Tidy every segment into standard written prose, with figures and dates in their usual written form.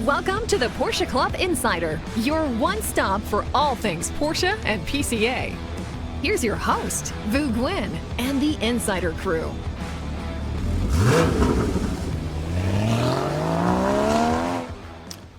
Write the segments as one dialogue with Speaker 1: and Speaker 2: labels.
Speaker 1: Welcome to the Porsche Club Insider, your one stop for all things Porsche and PCA. Here's your host, Vu Nguyen, and the Insider crew.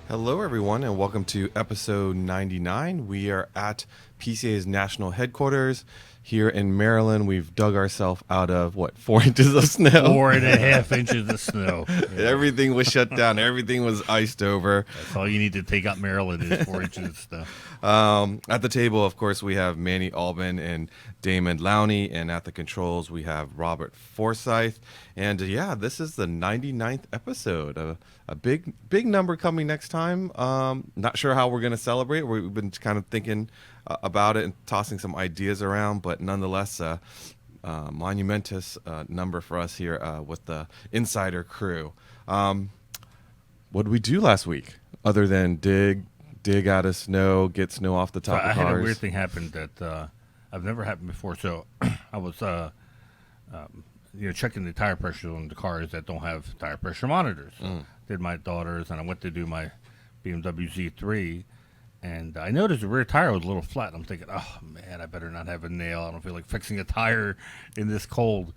Speaker 2: Hello, everyone, and welcome to episode 99. We are at PCA's national headquarters here in Maryland. We've dug ourselves out of, 4 inches of snow?
Speaker 3: 4.5 inches of snow. Yeah.
Speaker 2: Everything was shut down. Everything was iced over.
Speaker 3: That's all you need to take out Maryland is 4 inches of snow.
Speaker 2: At the table, of course, we have Manny and Damon Lowney, and at the controls, we have Robert Forsyth. And this is the 99th episode. A big number coming next time. Not sure how we're going to celebrate. We've been kind of thinking about it and tossing some ideas around, but nonetheless, monumentous number for us here with the Insider crew. What did we do last week other than dig out of snow, get snow off the top of cars?
Speaker 3: I had a weird thing happen that I've never happened before. So I was checking the tire pressure on the cars that don't have tire pressure monitors. Did my daughter's, and I went to do my BMW Z3, and I noticed the rear tire was a little flat. I'm thinking, oh man, I better not have a nail. I don't feel like fixing a tire in this cold.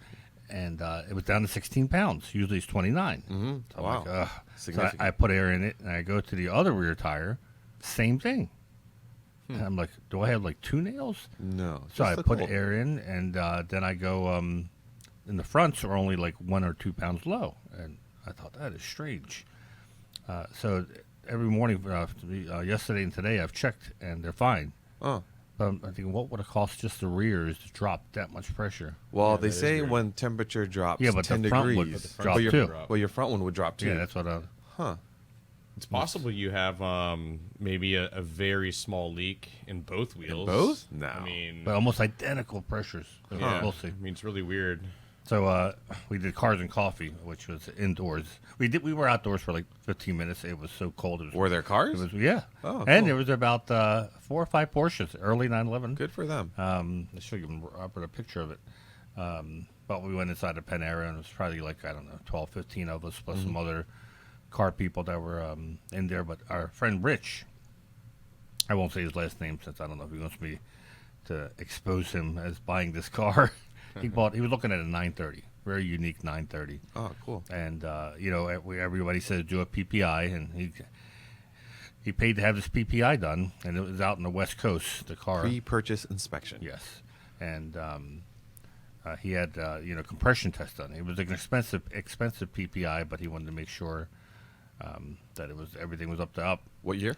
Speaker 3: And it was down to 16 pounds. Usually it's 29.
Speaker 2: Mm-hmm.
Speaker 3: So
Speaker 2: wow.
Speaker 3: I'm like, so I put air in it, and I go to the other rear tire, same thing. And I'm like, do I have like two nails?
Speaker 2: No.
Speaker 3: So I put air in, and then I go, in the fronts are only like 1 or 2 pounds low. And I thought, that is strange. So every morning, yesterday and today, I've checked, and they're fine.
Speaker 2: Oh.
Speaker 3: I'm thinking, what would it cost just the rears to drop that much pressure?
Speaker 2: Well, they say when temperature drops 10
Speaker 3: the front
Speaker 2: degrees,
Speaker 3: would drop too.
Speaker 2: Well, your front one would drop too.
Speaker 3: Yeah, that's what
Speaker 2: Huh.
Speaker 4: It's possible you have maybe a very small leak in both wheels.
Speaker 2: In both? No.
Speaker 4: I mean,
Speaker 3: but almost identical pressures. So
Speaker 4: yeah,
Speaker 3: we'll see.
Speaker 4: I mean, it's really weird.
Speaker 3: So we did Cars and Coffee, which was indoors. We were outdoors for like 15 minutes. It was so cold.
Speaker 2: Were there cars?
Speaker 3: Yeah.
Speaker 2: Oh, cool.
Speaker 3: And there was about 4 or 5 Porsches, early 911.
Speaker 2: Good for them.
Speaker 3: I'll show you Robert a picture of it. But we went inside the Panera, and it was probably like, 12, 15 of us, plus some other car people that were in there. But our friend Rich, I won't say his last name since I don't know if he wants me to expose him as buying this car. He was looking at a 930, very unique 930.
Speaker 2: Oh, cool.
Speaker 3: And, everybody said do a PPI, and he paid to have this PPI done, and it was out in the West Coast, the car.
Speaker 2: Pre-purchase inspection.
Speaker 3: Yes. And he had, compression test done. It was an expensive PPI, but he wanted to make sure that everything was up to up.
Speaker 2: What year?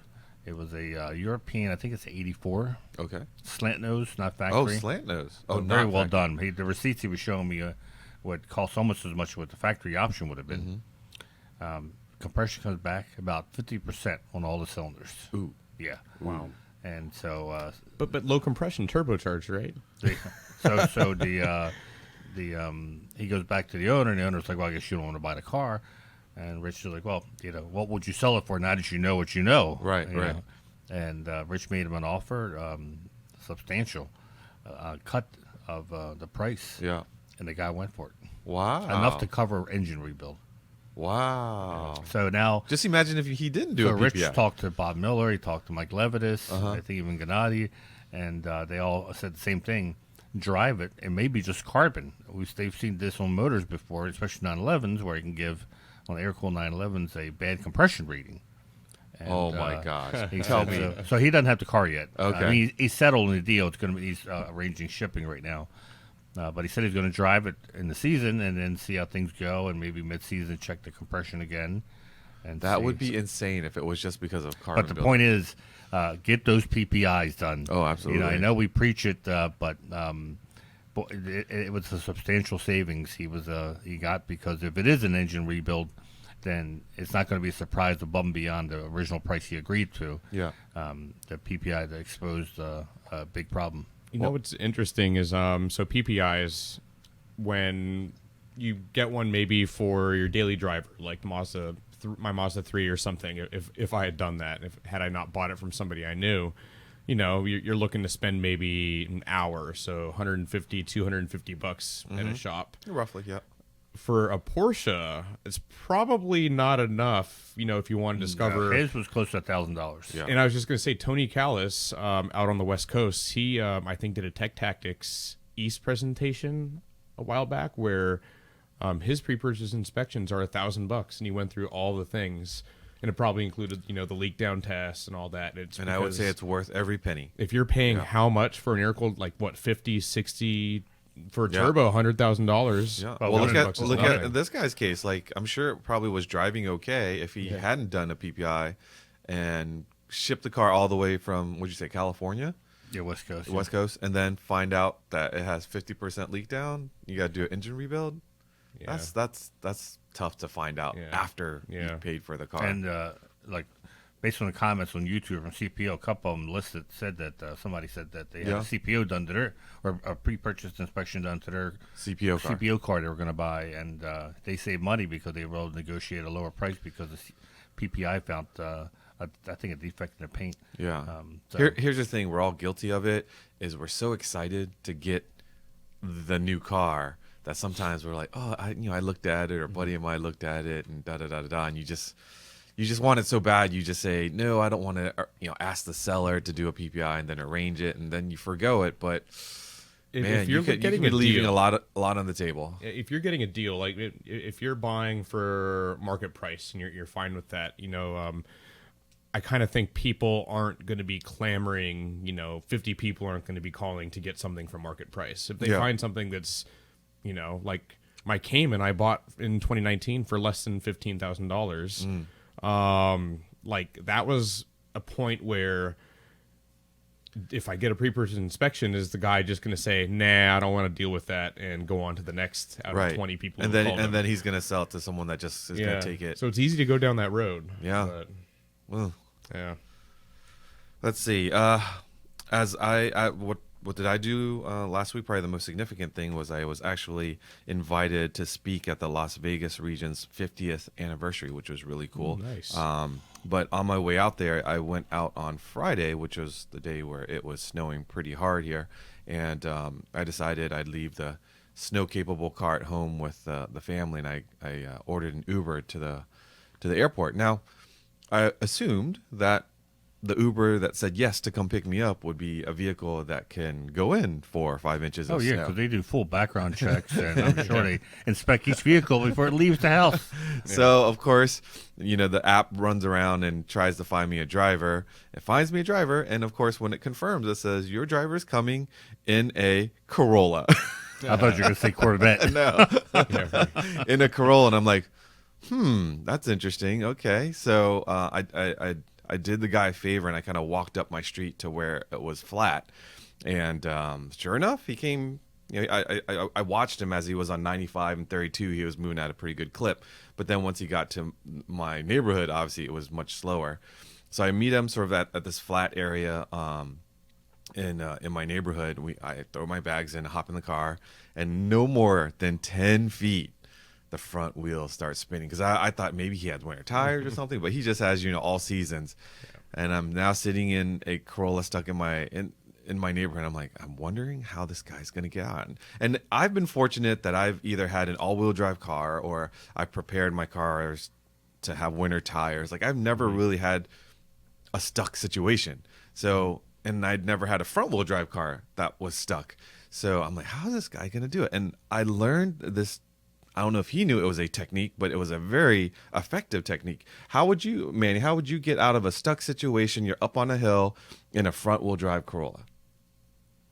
Speaker 3: It was a European, I think it's 84.
Speaker 2: Okay.
Speaker 3: Slant nose, not factory.
Speaker 2: Oh, slant nose. Oh,
Speaker 3: very
Speaker 2: not
Speaker 3: well
Speaker 2: factory.
Speaker 3: done. The receipts he was showing me would cost almost as much as what the factory option would have been. Compression comes back about 50% on all the cylinders.
Speaker 2: Ooh.
Speaker 3: Yeah.
Speaker 4: Wow.
Speaker 3: And so...
Speaker 4: But low compression turbocharged, right?
Speaker 3: He goes back to the owner, and the owner's like, well, I guess you don't want to buy the car. And Rich is like, well, what would you sell it for now that you know what you know?
Speaker 2: Right, right.
Speaker 3: Know? And Rich made him an offer, substantial, cut of the price.
Speaker 2: Yeah.
Speaker 3: And the guy went for it.
Speaker 2: Wow.
Speaker 3: Enough to cover engine rebuild.
Speaker 2: Wow.
Speaker 3: So now...
Speaker 2: Just imagine if he didn't do a PPI.
Speaker 3: Rich talked to Bob Miller, he talked to Mike Levitas, I think even Gennady, and they all said the same thing. Drive it, and maybe just carbon. They've seen this on motors before, especially 911s, where you can give... on air-cooled 911s, a bad compression reading. And,
Speaker 2: oh my gosh!
Speaker 3: Tell me. So he doesn't have the car yet.
Speaker 2: Okay.
Speaker 3: I mean, he's settled in the deal. He's arranging shipping right now. But he said he's going to drive it in the season and then see how things go, and maybe mid-season check the compression again. And
Speaker 2: that would be insane if it was just because of carbon.
Speaker 3: But the point is, get those PPIs done.
Speaker 2: Oh, absolutely.
Speaker 3: I know we preach it, but it was a substantial savings he got, because if it is an engine rebuild, then it's not going to be a surprise above and beyond the original price he agreed to.
Speaker 2: Yeah.
Speaker 3: The PPI that exposed a big problem.
Speaker 4: You know what's interesting is so PPIs, when you get one maybe for your daily driver, like my Mazda 3 or something, if I had done that, had I not bought it from somebody I knew, you're looking to spend maybe an hour, so $150, $250 at a shop.
Speaker 2: Roughly, yeah.
Speaker 4: for a Porsche, it's probably not enough, if you want to discover.
Speaker 3: His was close to $1,000.
Speaker 2: Yeah.
Speaker 4: And I was just going to say, Tony Callis, out on the West Coast, he, I think, did a Tech Tactics East presentation a while back where his pre-purchase inspections are $1,000, and he went through all the things. And it probably included, the leak down tests and all that.
Speaker 2: And I would say it's worth every penny.
Speaker 4: If you're paying how much for an air cooled, like what, 50, 60 for a turbo, $100,000.
Speaker 2: Yeah.
Speaker 4: Well,
Speaker 2: Well,
Speaker 4: $100 is
Speaker 2: look
Speaker 4: nothing.
Speaker 2: at this guy's case. Like, I'm sure it probably was driving okay if he hadn't done a PPI and shipped the car all the way from, what'd you say, California?
Speaker 3: Yeah, West Coast.
Speaker 2: West Coast, and then find out that it has 50% leak down. You got to do an engine rebuild.
Speaker 4: Yeah.
Speaker 2: That's tough to find out after you paid for the car.
Speaker 3: And like based on the comments on YouTube from CPO, a couple of them said that somebody said that they had a CPO done to their, or a pre-purchase inspection done to their
Speaker 2: CPO
Speaker 3: car they were going to buy, and they saved money because they were able to negotiate a lower price because the PPI found I think a defect in the paint.
Speaker 2: Yeah.
Speaker 3: So-
Speaker 2: Here's the thing: we're all guilty of it. Is we're so excited to get the new car that sometimes we're like, oh, I looked at it, or a buddy of mine looked at it, and da da da da da, and you just want it so bad, you just say, no, I don't want to, ask the seller to do a PPI and then arrange it, and then you forgo it. But man, you could be leaving a lot on the table.
Speaker 4: If you're getting a deal, like if you're buying for market price and you're fine with that, I kind of think people aren't going to be clamoring, 50 people aren't going to be calling to get something for market price. If they find something that's, like my Cayman I bought in 2019 for less than $15,000. Like that was a point where if I get a pre-purchase inspection, is the guy just going to say, nah, I don't want to deal with that and go on to the next out of 20 people?
Speaker 2: And then he's going to sell it to someone that just is going to take it.
Speaker 4: So it's easy to go down that road.
Speaker 2: Yeah.
Speaker 4: But,
Speaker 2: Well,
Speaker 4: yeah.
Speaker 2: let's see. What did I do last week? Probably the most significant thing was I was actually invited to speak at the Las Vegas region's 50th anniversary, which was really cool.
Speaker 4: Nice.
Speaker 2: But on my way out there, I went out on Friday, which was the day where it was snowing pretty hard here, and I decided I'd leave the snow-capable car at home with the family, and I ordered an Uber to the airport. Now, I assumed that the Uber that said yes to come pick me up would be a vehicle that can go in 4 or 5 inches of
Speaker 3: Oh, yeah,
Speaker 2: snow.
Speaker 3: because they do full background checks, and I'm sure they inspect each vehicle before it leaves the house.
Speaker 2: So, of course, the app runs around and tries to find me a driver. It finds me a driver, and, of course, when it confirms, it says, your driver is coming in a Corolla.
Speaker 3: I thought you were going to say Corvette.
Speaker 2: No. In a Corolla, and I'm like, that's interesting. Okay. So I did the guy a favor, and I kind of walked up my street to where it was flat. And sure enough, he came. I watched him as he was on 95 and 32. He was moving at a pretty good clip. But then once he got to my neighborhood, obviously it was much slower. So I meet him sort of at this flat area in my neighborhood. I throw my bags in, hop in the car, and no more than 10 feet, the front wheels start spinning, because I thought maybe he had winter tires or something, but he just has all seasons. And I'm now sitting in a Corolla stuck in my neighborhood. I'm like, I'm wondering how this guy's gonna get out. And I've been fortunate that I've either had an all-wheel drive car or I prepared my cars to have winter tires. Like, I've never really had a stuck situation. So, and I'd never had a front-wheel drive car that was stuck. So I'm like, how is this guy gonna do it? And I learned this. I don't know if he knew it was a technique, but it was a very effective technique. Manny, how would you get out of a stuck situation? You're up on a hill in a front-wheel drive Corolla.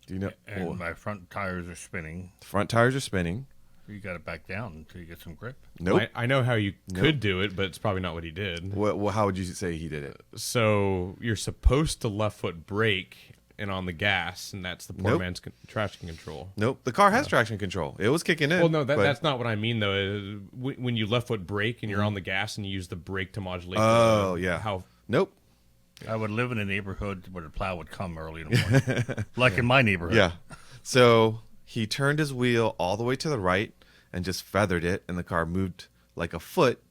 Speaker 2: Do you know?
Speaker 3: And my front tires are spinning.
Speaker 2: Front tires are spinning.
Speaker 3: You got to back down until you get some grip.
Speaker 2: Nope.
Speaker 4: I know how you could do it, but it's probably not what he did.
Speaker 2: Well, how would you say he did it?
Speaker 4: So you're supposed to left foot brake and on the gas, and that's the poor man's traction control.
Speaker 2: Nope. The car has traction control. It was kicking in.
Speaker 4: Well, no, that's not what I mean, though. When you left foot brake and you're on the gas and you use the brake to modulate.
Speaker 2: Nope.
Speaker 3: I would live in a neighborhood where the plow would come early in the morning, like in my neighborhood.
Speaker 2: Yeah. So he turned his wheel all the way to the right and just feathered it, and the car moved like a foot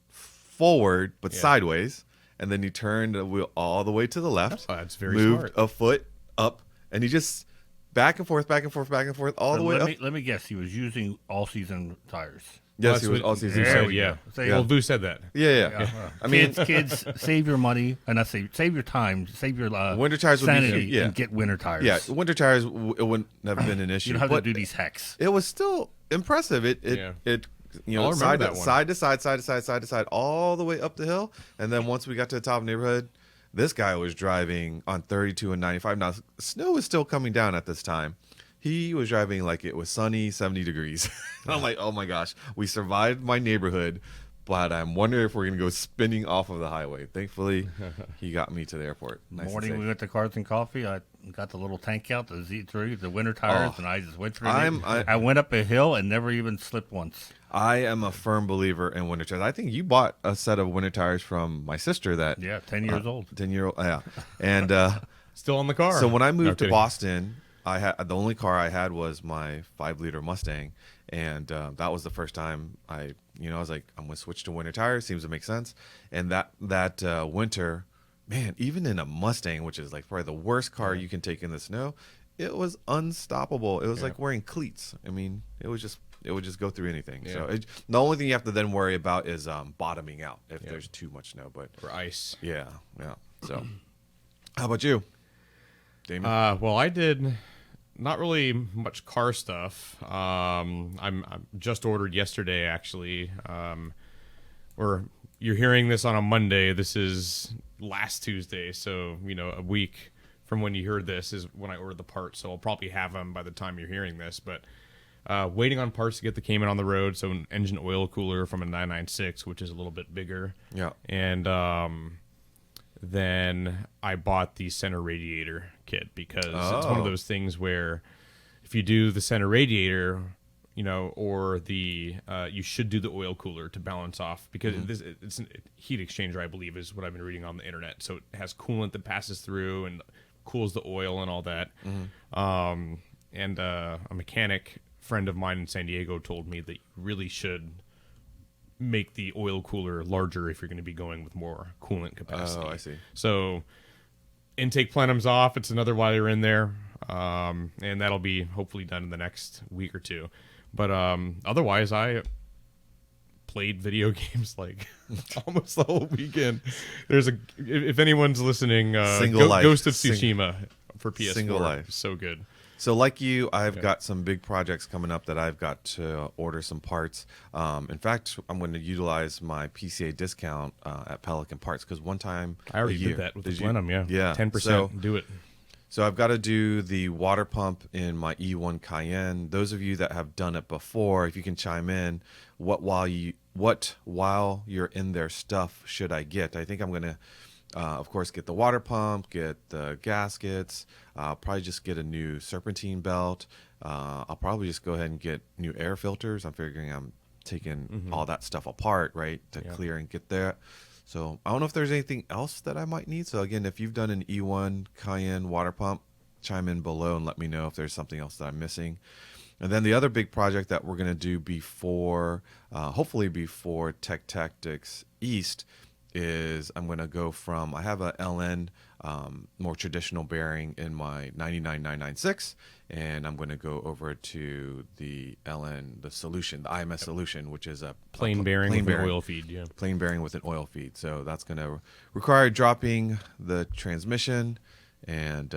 Speaker 2: forward but sideways. And then he turned the wheel all the way to the left.
Speaker 4: That's very
Speaker 2: moved
Speaker 4: smart.
Speaker 2: a foot up, and he just back and forth, back and forth, back and forth, all the way up.
Speaker 3: Let me guess. He was using all-season tires.
Speaker 2: Yes, he
Speaker 4: that's
Speaker 2: was
Speaker 4: what
Speaker 2: all season.
Speaker 3: There
Speaker 4: said,
Speaker 3: we
Speaker 4: yeah.
Speaker 3: go.
Speaker 4: Well, Vu said that.
Speaker 2: Yeah. I mean,
Speaker 3: kids, save your money, and save your time, save your
Speaker 2: winter tires would be
Speaker 3: sanity, and get winter tires.
Speaker 2: Yeah, winter tires it wouldn't have been an issue.
Speaker 3: You don't have
Speaker 2: but
Speaker 3: to do these hacks.
Speaker 2: It was still impressive. It
Speaker 4: I'll remember that one.
Speaker 2: side to side, all the way up the hill, and then once we got to the top of the neighborhood, this guy was driving on 32 and 95. Now snow was still coming down at this time. He was driving like it was sunny, 70 degrees. I'm like, oh my gosh, we survived my neighborhood, but I'm wondering if we're gonna go spinning off of the highway. Thankfully, he got me to the airport. Nice
Speaker 3: Morning, we went to Cars and Coffee. I got the little tank out, the Z3, the winter tires, and I just went through it. I went up a hill and never even slipped once.
Speaker 2: I am a firm believer in winter tires. I think you bought a set of winter tires from my sister that
Speaker 3: 10 years old.
Speaker 2: 10-year-old, yeah. And
Speaker 4: Still on the car.
Speaker 2: so when I moved to
Speaker 4: kidding.
Speaker 2: Boston, I had the only car I had was my 5-liter Mustang, and that was the first time I was like, I'm gonna switch to winter tires. Seems to make sense. And that winter, man, even in a Mustang, which is like probably the worst car you can take in the snow, it was unstoppable. It was like wearing cleats. I mean, it would just go through anything.
Speaker 4: Yeah.
Speaker 2: So the only thing you have to then worry about is bottoming out if there's too much snow. But
Speaker 4: or ice.
Speaker 2: yeah. So, how about you, Damon?
Speaker 4: Well, I did not really much car stuff. I'm just ordered yesterday, actually. Or you're hearing this on a Monday. This is last Tuesday, so a week from when you heard this is when I ordered the parts. So I'll probably have them by the time you're hearing this. But waiting on parts to get the Cayman on the road. So an engine oil cooler from a 996, which is a little bit bigger.
Speaker 2: Yeah.
Speaker 4: And then I bought the center radiator kit because it's one of those things where if you do the center radiator, or the you should do the oil cooler to balance off because it's a heat exchanger, I believe, is what I've been reading on the internet. So it has coolant that passes through and cools the oil and all that. And a mechanic friend of mine in San Diego told me that you really should make the oil cooler larger if you're going to be going with more coolant capacity.
Speaker 2: Oh, I see.
Speaker 4: So intake plenum's off. It's another wire in there. And that'll be hopefully done in the next week or two. But otherwise, I played video games like almost the whole weekend. There's if anyone's listening, Ghost of Tsushima for PS4.
Speaker 2: Single Life.
Speaker 4: So good.
Speaker 2: So like you, I've got some big projects coming up that I've got to order some parts. In fact, I'm going to utilize my PCA discount at Pelican Parts because one time
Speaker 4: I already
Speaker 2: a year,
Speaker 4: did that with the plenum, yeah. 10%,
Speaker 2: So,
Speaker 4: do it.
Speaker 2: So I've got to do the water pump in my E1 Cayenne. Those of you that have done it before, if you can chime in, what while you're in their stuff should I get? I think I'm going to, of course, get the water pump, get the gaskets. I'll probably just get a new serpentine belt. I'll probably just go ahead and get new air filters. I'm figuring I'm taking all that stuff apart, right, to clear and get there. So I don't know if there's anything else that I might need. So again, if you've done an E1 Cayenne water pump, chime in below and let me know if there's something else that I'm missing. And then the other big project that we're going to do hopefully before Tech Tactics East is I'm going to go from, I have a LN more traditional bearing in my 99996, and I'm going to go over to the LN, the solution, the IMS solution, which is a
Speaker 4: plain bearing with an oil feed. Yeah,
Speaker 2: plain bearing with an oil feed. So that's going to require dropping the transmission, and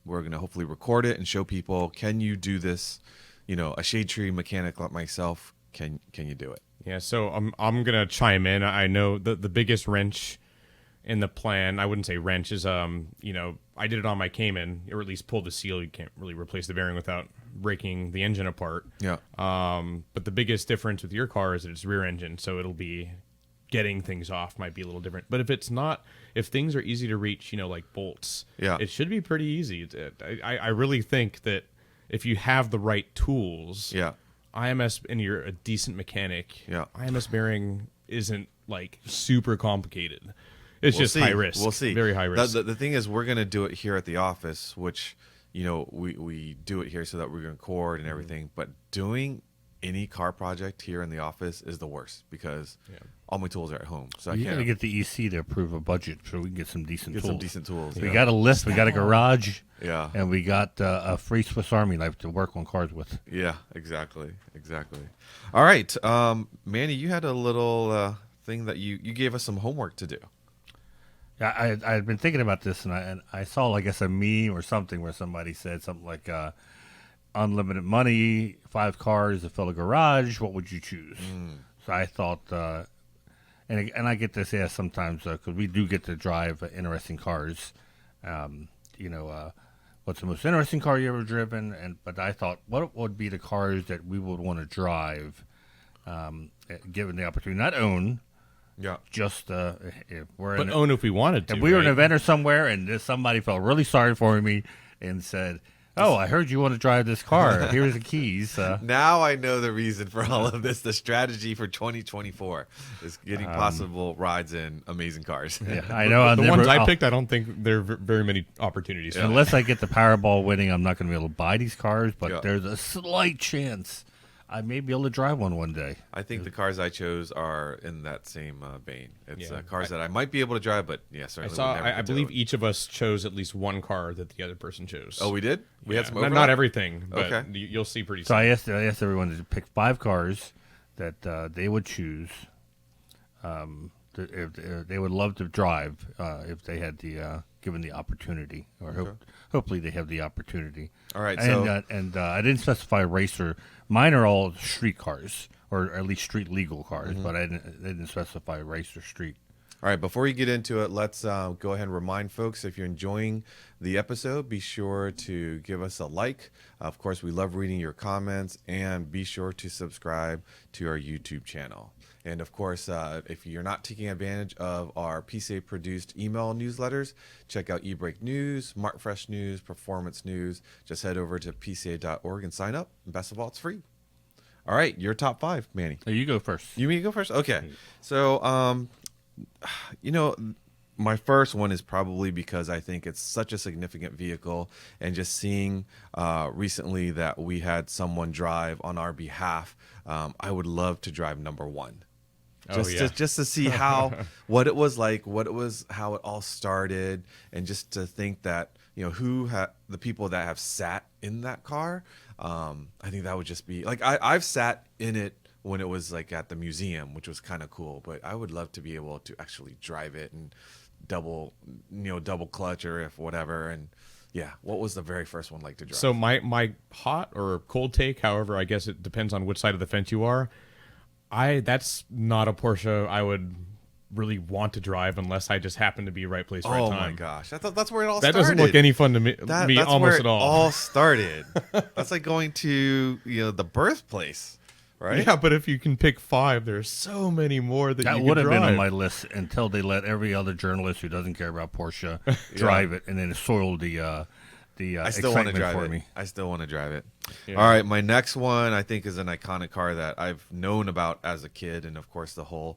Speaker 2: we're going to hopefully record it and show people, can you do this? A shade tree mechanic like myself, can you do it?
Speaker 4: Yeah, so I'm gonna chime in. I know the biggest wrench in the plan, I wouldn't say wrench, is I did it on my Cayman, or at least pulled the seal. You can't really replace the bearing without breaking the engine apart.
Speaker 2: Yeah.
Speaker 4: But the biggest difference with your car is that it's rear engine, so it'll be getting things off might be a little different. But if things are easy to reach, like bolts, it should be pretty easy. I really think that if you have the right tools, IMS, and you're a decent mechanic, IMS bearing isn't like super complicated. It's just high risk.
Speaker 2: We'll see.
Speaker 4: Very high risk.
Speaker 2: The thing is, we're going to do it here at the office, which, we do it here so that we're going to record and everything. But doing any car project here in the office is the worst because all my tools are at home. So
Speaker 3: You
Speaker 2: I
Speaker 3: got to
Speaker 2: can't
Speaker 3: get the EC to approve a budget so we can get some decent
Speaker 2: get
Speaker 3: tools.
Speaker 2: some decent tools.
Speaker 3: We got a lift, we got a garage,
Speaker 2: Yeah.
Speaker 3: and we got a free Swiss Army knife to work on cars with.
Speaker 2: Yeah, exactly. All right. Manny, you had a little thing that you gave us some homework to do.
Speaker 3: Yeah, I had been thinking about this, and I saw, I guess, a meme or something where somebody said something like, unlimited money, 5 cars to fill a garage, what would you choose? So I thought, and I get this asked sometimes, because we do get to drive interesting cars. What's the most interesting car you ever driven? But I thought, what would be the cars that we would want to drive, given the opportunity, not own,
Speaker 2: Yeah.
Speaker 3: just if we're
Speaker 4: But own if we wanted to.
Speaker 3: if we were at an
Speaker 4: right?
Speaker 3: event or somewhere and somebody felt really sorry for me and said, "Oh, I heard you want to drive this car. Here's the keys."
Speaker 2: Now I know the reason for all of this. The strategy for 2024 is getting possible rides in amazing cars.
Speaker 3: Yeah, I know.
Speaker 4: The ones I picked, I don't think there are very many opportunities. for
Speaker 3: Unless I get the Powerball winning, I'm not going to be able to buy these cars. But
Speaker 2: Yeah.
Speaker 3: there's a slight chance I may be able to drive one day.
Speaker 2: I think the cars I chose are in that same vein. It's
Speaker 4: Yeah.
Speaker 2: cars that I might be able to drive, but yeah,
Speaker 4: I
Speaker 2: certainly.
Speaker 4: saw.
Speaker 2: would never
Speaker 4: I
Speaker 2: get to
Speaker 4: believe
Speaker 2: own.
Speaker 4: each of us chose at least one car that the other person chose.
Speaker 2: Oh, we did. We had some
Speaker 4: not,
Speaker 2: overlap?
Speaker 4: not everything, but
Speaker 2: Okay.
Speaker 4: you'll see pretty
Speaker 3: So
Speaker 4: soon.
Speaker 3: I asked everyone to pick 5 cars that they would choose. If they would love to drive if they had the given the opportunity, or hopefully they have the opportunity.
Speaker 2: All right,
Speaker 3: and
Speaker 2: so
Speaker 3: I didn't specify racer. Mine are all street cars, or at least street legal cars, but I didn't specify race or street.
Speaker 2: all right, before you get into it, let's go ahead and remind folks, if you're enjoying the episode, be sure to give us a like. Of course, we love reading your comments, and be sure to subscribe to our YouTube channel. And of course, if you're not taking advantage of our PCA produced email newsletters, check out eBreak News, Mark Fresh News, Performance News. Just head over to pca.org and sign up. And best of all, it's free. All right, your top 5, Manny.
Speaker 3: So you go first.
Speaker 2: You mean to go first? Okay. So, my first one is probably because I think it's such a significant vehicle, and just seeing recently that we had someone drive on our behalf, I would love to drive number 1. Just to see what it was like, how it all started, and just to think that the people that have sat in that car. I think that would just be like I've sat in it when it was like at the museum, which was kind of cool. But I would love to be able to actually drive it and double clutch or if whatever. And yeah, what was the very first one like to drive?
Speaker 4: So my hot or cold take, however, I guess it depends on which side of the fence you are. That's not a Porsche I would really want to drive unless I just happen to be right place, right time.
Speaker 2: Oh my gosh, that's where it all
Speaker 4: That
Speaker 2: started.
Speaker 4: doesn't look any fun to me,
Speaker 2: That's
Speaker 4: almost
Speaker 2: where it
Speaker 4: at all.
Speaker 2: all started. That's like going to the birthplace, right?
Speaker 4: Yeah, but if you can pick 5, there's so many more that
Speaker 3: That
Speaker 4: you
Speaker 3: would
Speaker 4: could
Speaker 3: have been
Speaker 4: drive.
Speaker 3: on my list until they let every other journalist who doesn't care about Porsche drive it, and then it soiled the
Speaker 2: I still want to
Speaker 3: excitement
Speaker 2: drive
Speaker 3: for
Speaker 2: it.
Speaker 3: me.
Speaker 2: I still want to drive it.
Speaker 4: Yeah.
Speaker 2: All right, my next one I think is an iconic car that I've known about as a kid, and of course the whole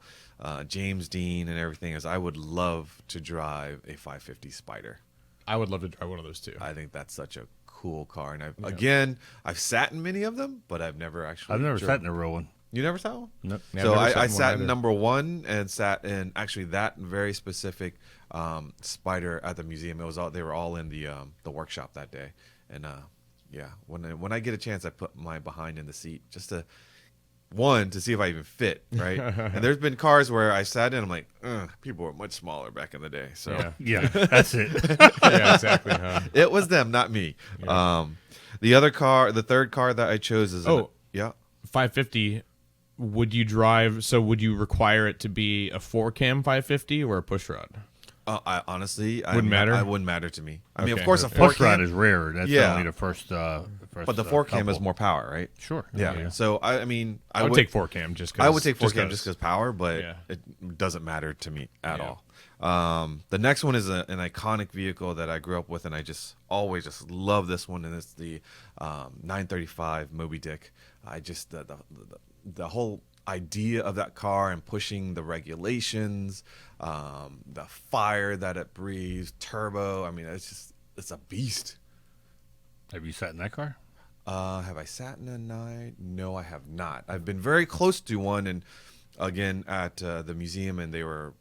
Speaker 2: James Dean and everything is. I would love to drive a 550 Spider.
Speaker 4: I would love to drive one of those too.
Speaker 2: I think that's such a cool car, and I've sat in many of them, but I've never actually.
Speaker 3: I've never
Speaker 2: driven.
Speaker 3: sat in a real one.
Speaker 2: You never sat one?
Speaker 3: Nope.
Speaker 4: Yeah,
Speaker 2: So
Speaker 4: I've never
Speaker 2: I
Speaker 4: sat in one
Speaker 2: sat in
Speaker 4: either.
Speaker 2: number 1 and sat in actually that very specific Spider at the museum. They were all in the workshop that day, and yeah, when I get a chance, I put my behind in the seat just to see if I even fit, right? And there's been cars where I sat in, I'm like, people were much smaller back in the day, so
Speaker 4: Yeah.
Speaker 3: Yeah, that's it.
Speaker 4: Yeah, exactly. Huh?
Speaker 2: it was them, not me. The third car that I chose is
Speaker 4: 550. Would you drive? So would you require it to be a 4-cam 550 or a push rod?
Speaker 2: I honestly
Speaker 4: Wouldn't matter?
Speaker 2: It wouldn't matter to me. I mean, of
Speaker 4: Okay.
Speaker 2: course, a
Speaker 3: Push
Speaker 2: 4
Speaker 3: rod
Speaker 2: cam,
Speaker 3: is rare. That's
Speaker 2: Yeah.
Speaker 3: only the first.
Speaker 2: but the 4 cam is more power, right?
Speaker 3: Sure.
Speaker 2: Yeah. So I mean,
Speaker 4: I would take 4-cam just because.
Speaker 2: I would take 4 cam just because power, but
Speaker 4: Yeah.
Speaker 2: it doesn't matter to me at
Speaker 4: Yeah.
Speaker 2: all. The next one is an iconic vehicle that I grew up with, and I just always just love this one, and it's the 935 Moby Dick. I just the whole idea of that car and pushing the regulations, the fire that it breathes, turbo. I mean, it's a beast.
Speaker 3: Have you sat in that car?
Speaker 2: Have I sat in a 9? No, I have not. I've been very close to one, and again at the museum, and they were,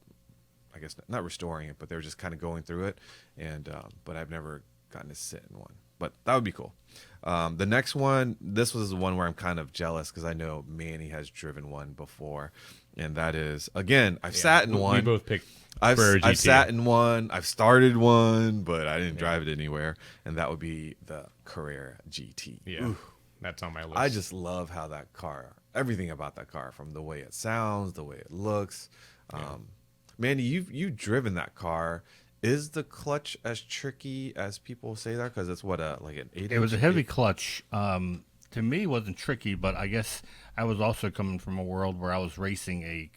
Speaker 2: I guess, not restoring it, but they were just kind of going through it, and but I've never gotten to sit in one. But that would be cool. The next one, this was the one where I'm kind of jealous because I know Manny has driven one before, and that is, again, I've sat in one.
Speaker 4: We both picked
Speaker 2: I've
Speaker 4: GT.
Speaker 2: sat in one. I've started one, but I didn't drive it anywhere, and that would be the Carrera GT.
Speaker 4: Yeah,
Speaker 2: Ooh.
Speaker 4: that's on my list.
Speaker 2: I just love how that car, everything about that car, from the way it sounds, the way it looks. Mandy, you've driven that car. Is the clutch as tricky as people say that? Because it's what like an 8.
Speaker 3: It was a heavy clutch. To me, it wasn't tricky, but I guess I was also coming from a world where I was racing a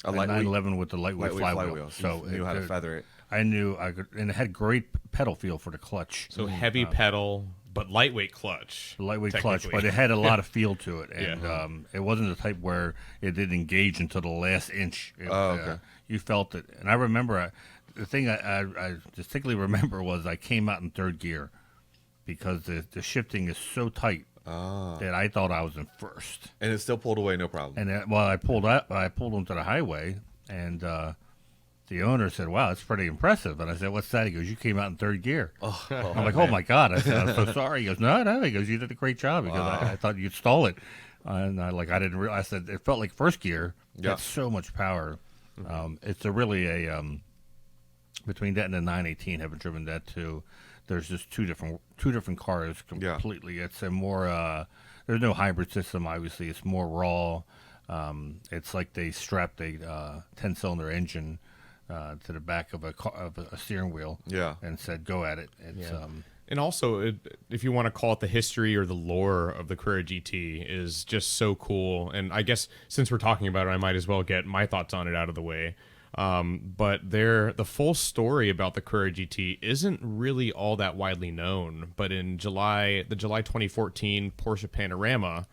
Speaker 3: 911 with the lightweight flywheel.
Speaker 2: So you knew how to feather it.
Speaker 3: I knew I could, and it had great pedal feel for the clutch.
Speaker 4: So heavy pedal, but lightweight clutch.
Speaker 3: Lightweight clutch, but it had a lot of feel to it, and
Speaker 4: Yeah.
Speaker 3: it wasn't the type where it didn't engage until the last inch.
Speaker 2: Okay.
Speaker 3: You felt it, and I remember the thing I distinctly remember was I came out in third gear because the shifting is so tight that I thought I was in first.
Speaker 2: And it still pulled away, no problem.
Speaker 3: And I pulled onto the highway, and the owner said, "Wow, that's pretty impressive." And I said, "What's that?" He goes, "You came out in third gear." I'm like, "Oh my God!" I said, "I'm so sorry." He goes, "No." He goes, "You did a great job." Because I thought you'd stall it, and I didn't realize. I said it felt like first gear.
Speaker 2: Yeah.
Speaker 3: Had so much power. It's really a between that and the 918. Haven't driven that too. There's just two different cars completely. It's a more there's no hybrid system. Obviously, it's more raw. It's like they strapped a 10-cylinder engine to the back of a steering wheel, and said, "Go at it." It's,
Speaker 4: And also, if you want to call it the history or the lore of the Carrera GT, is just so cool. And I guess since we're talking about it, I might as well get my thoughts on it out of the way. But the full story about the Carrera GT isn't really all that widely known. But in the July 2014 Porsche Panorama,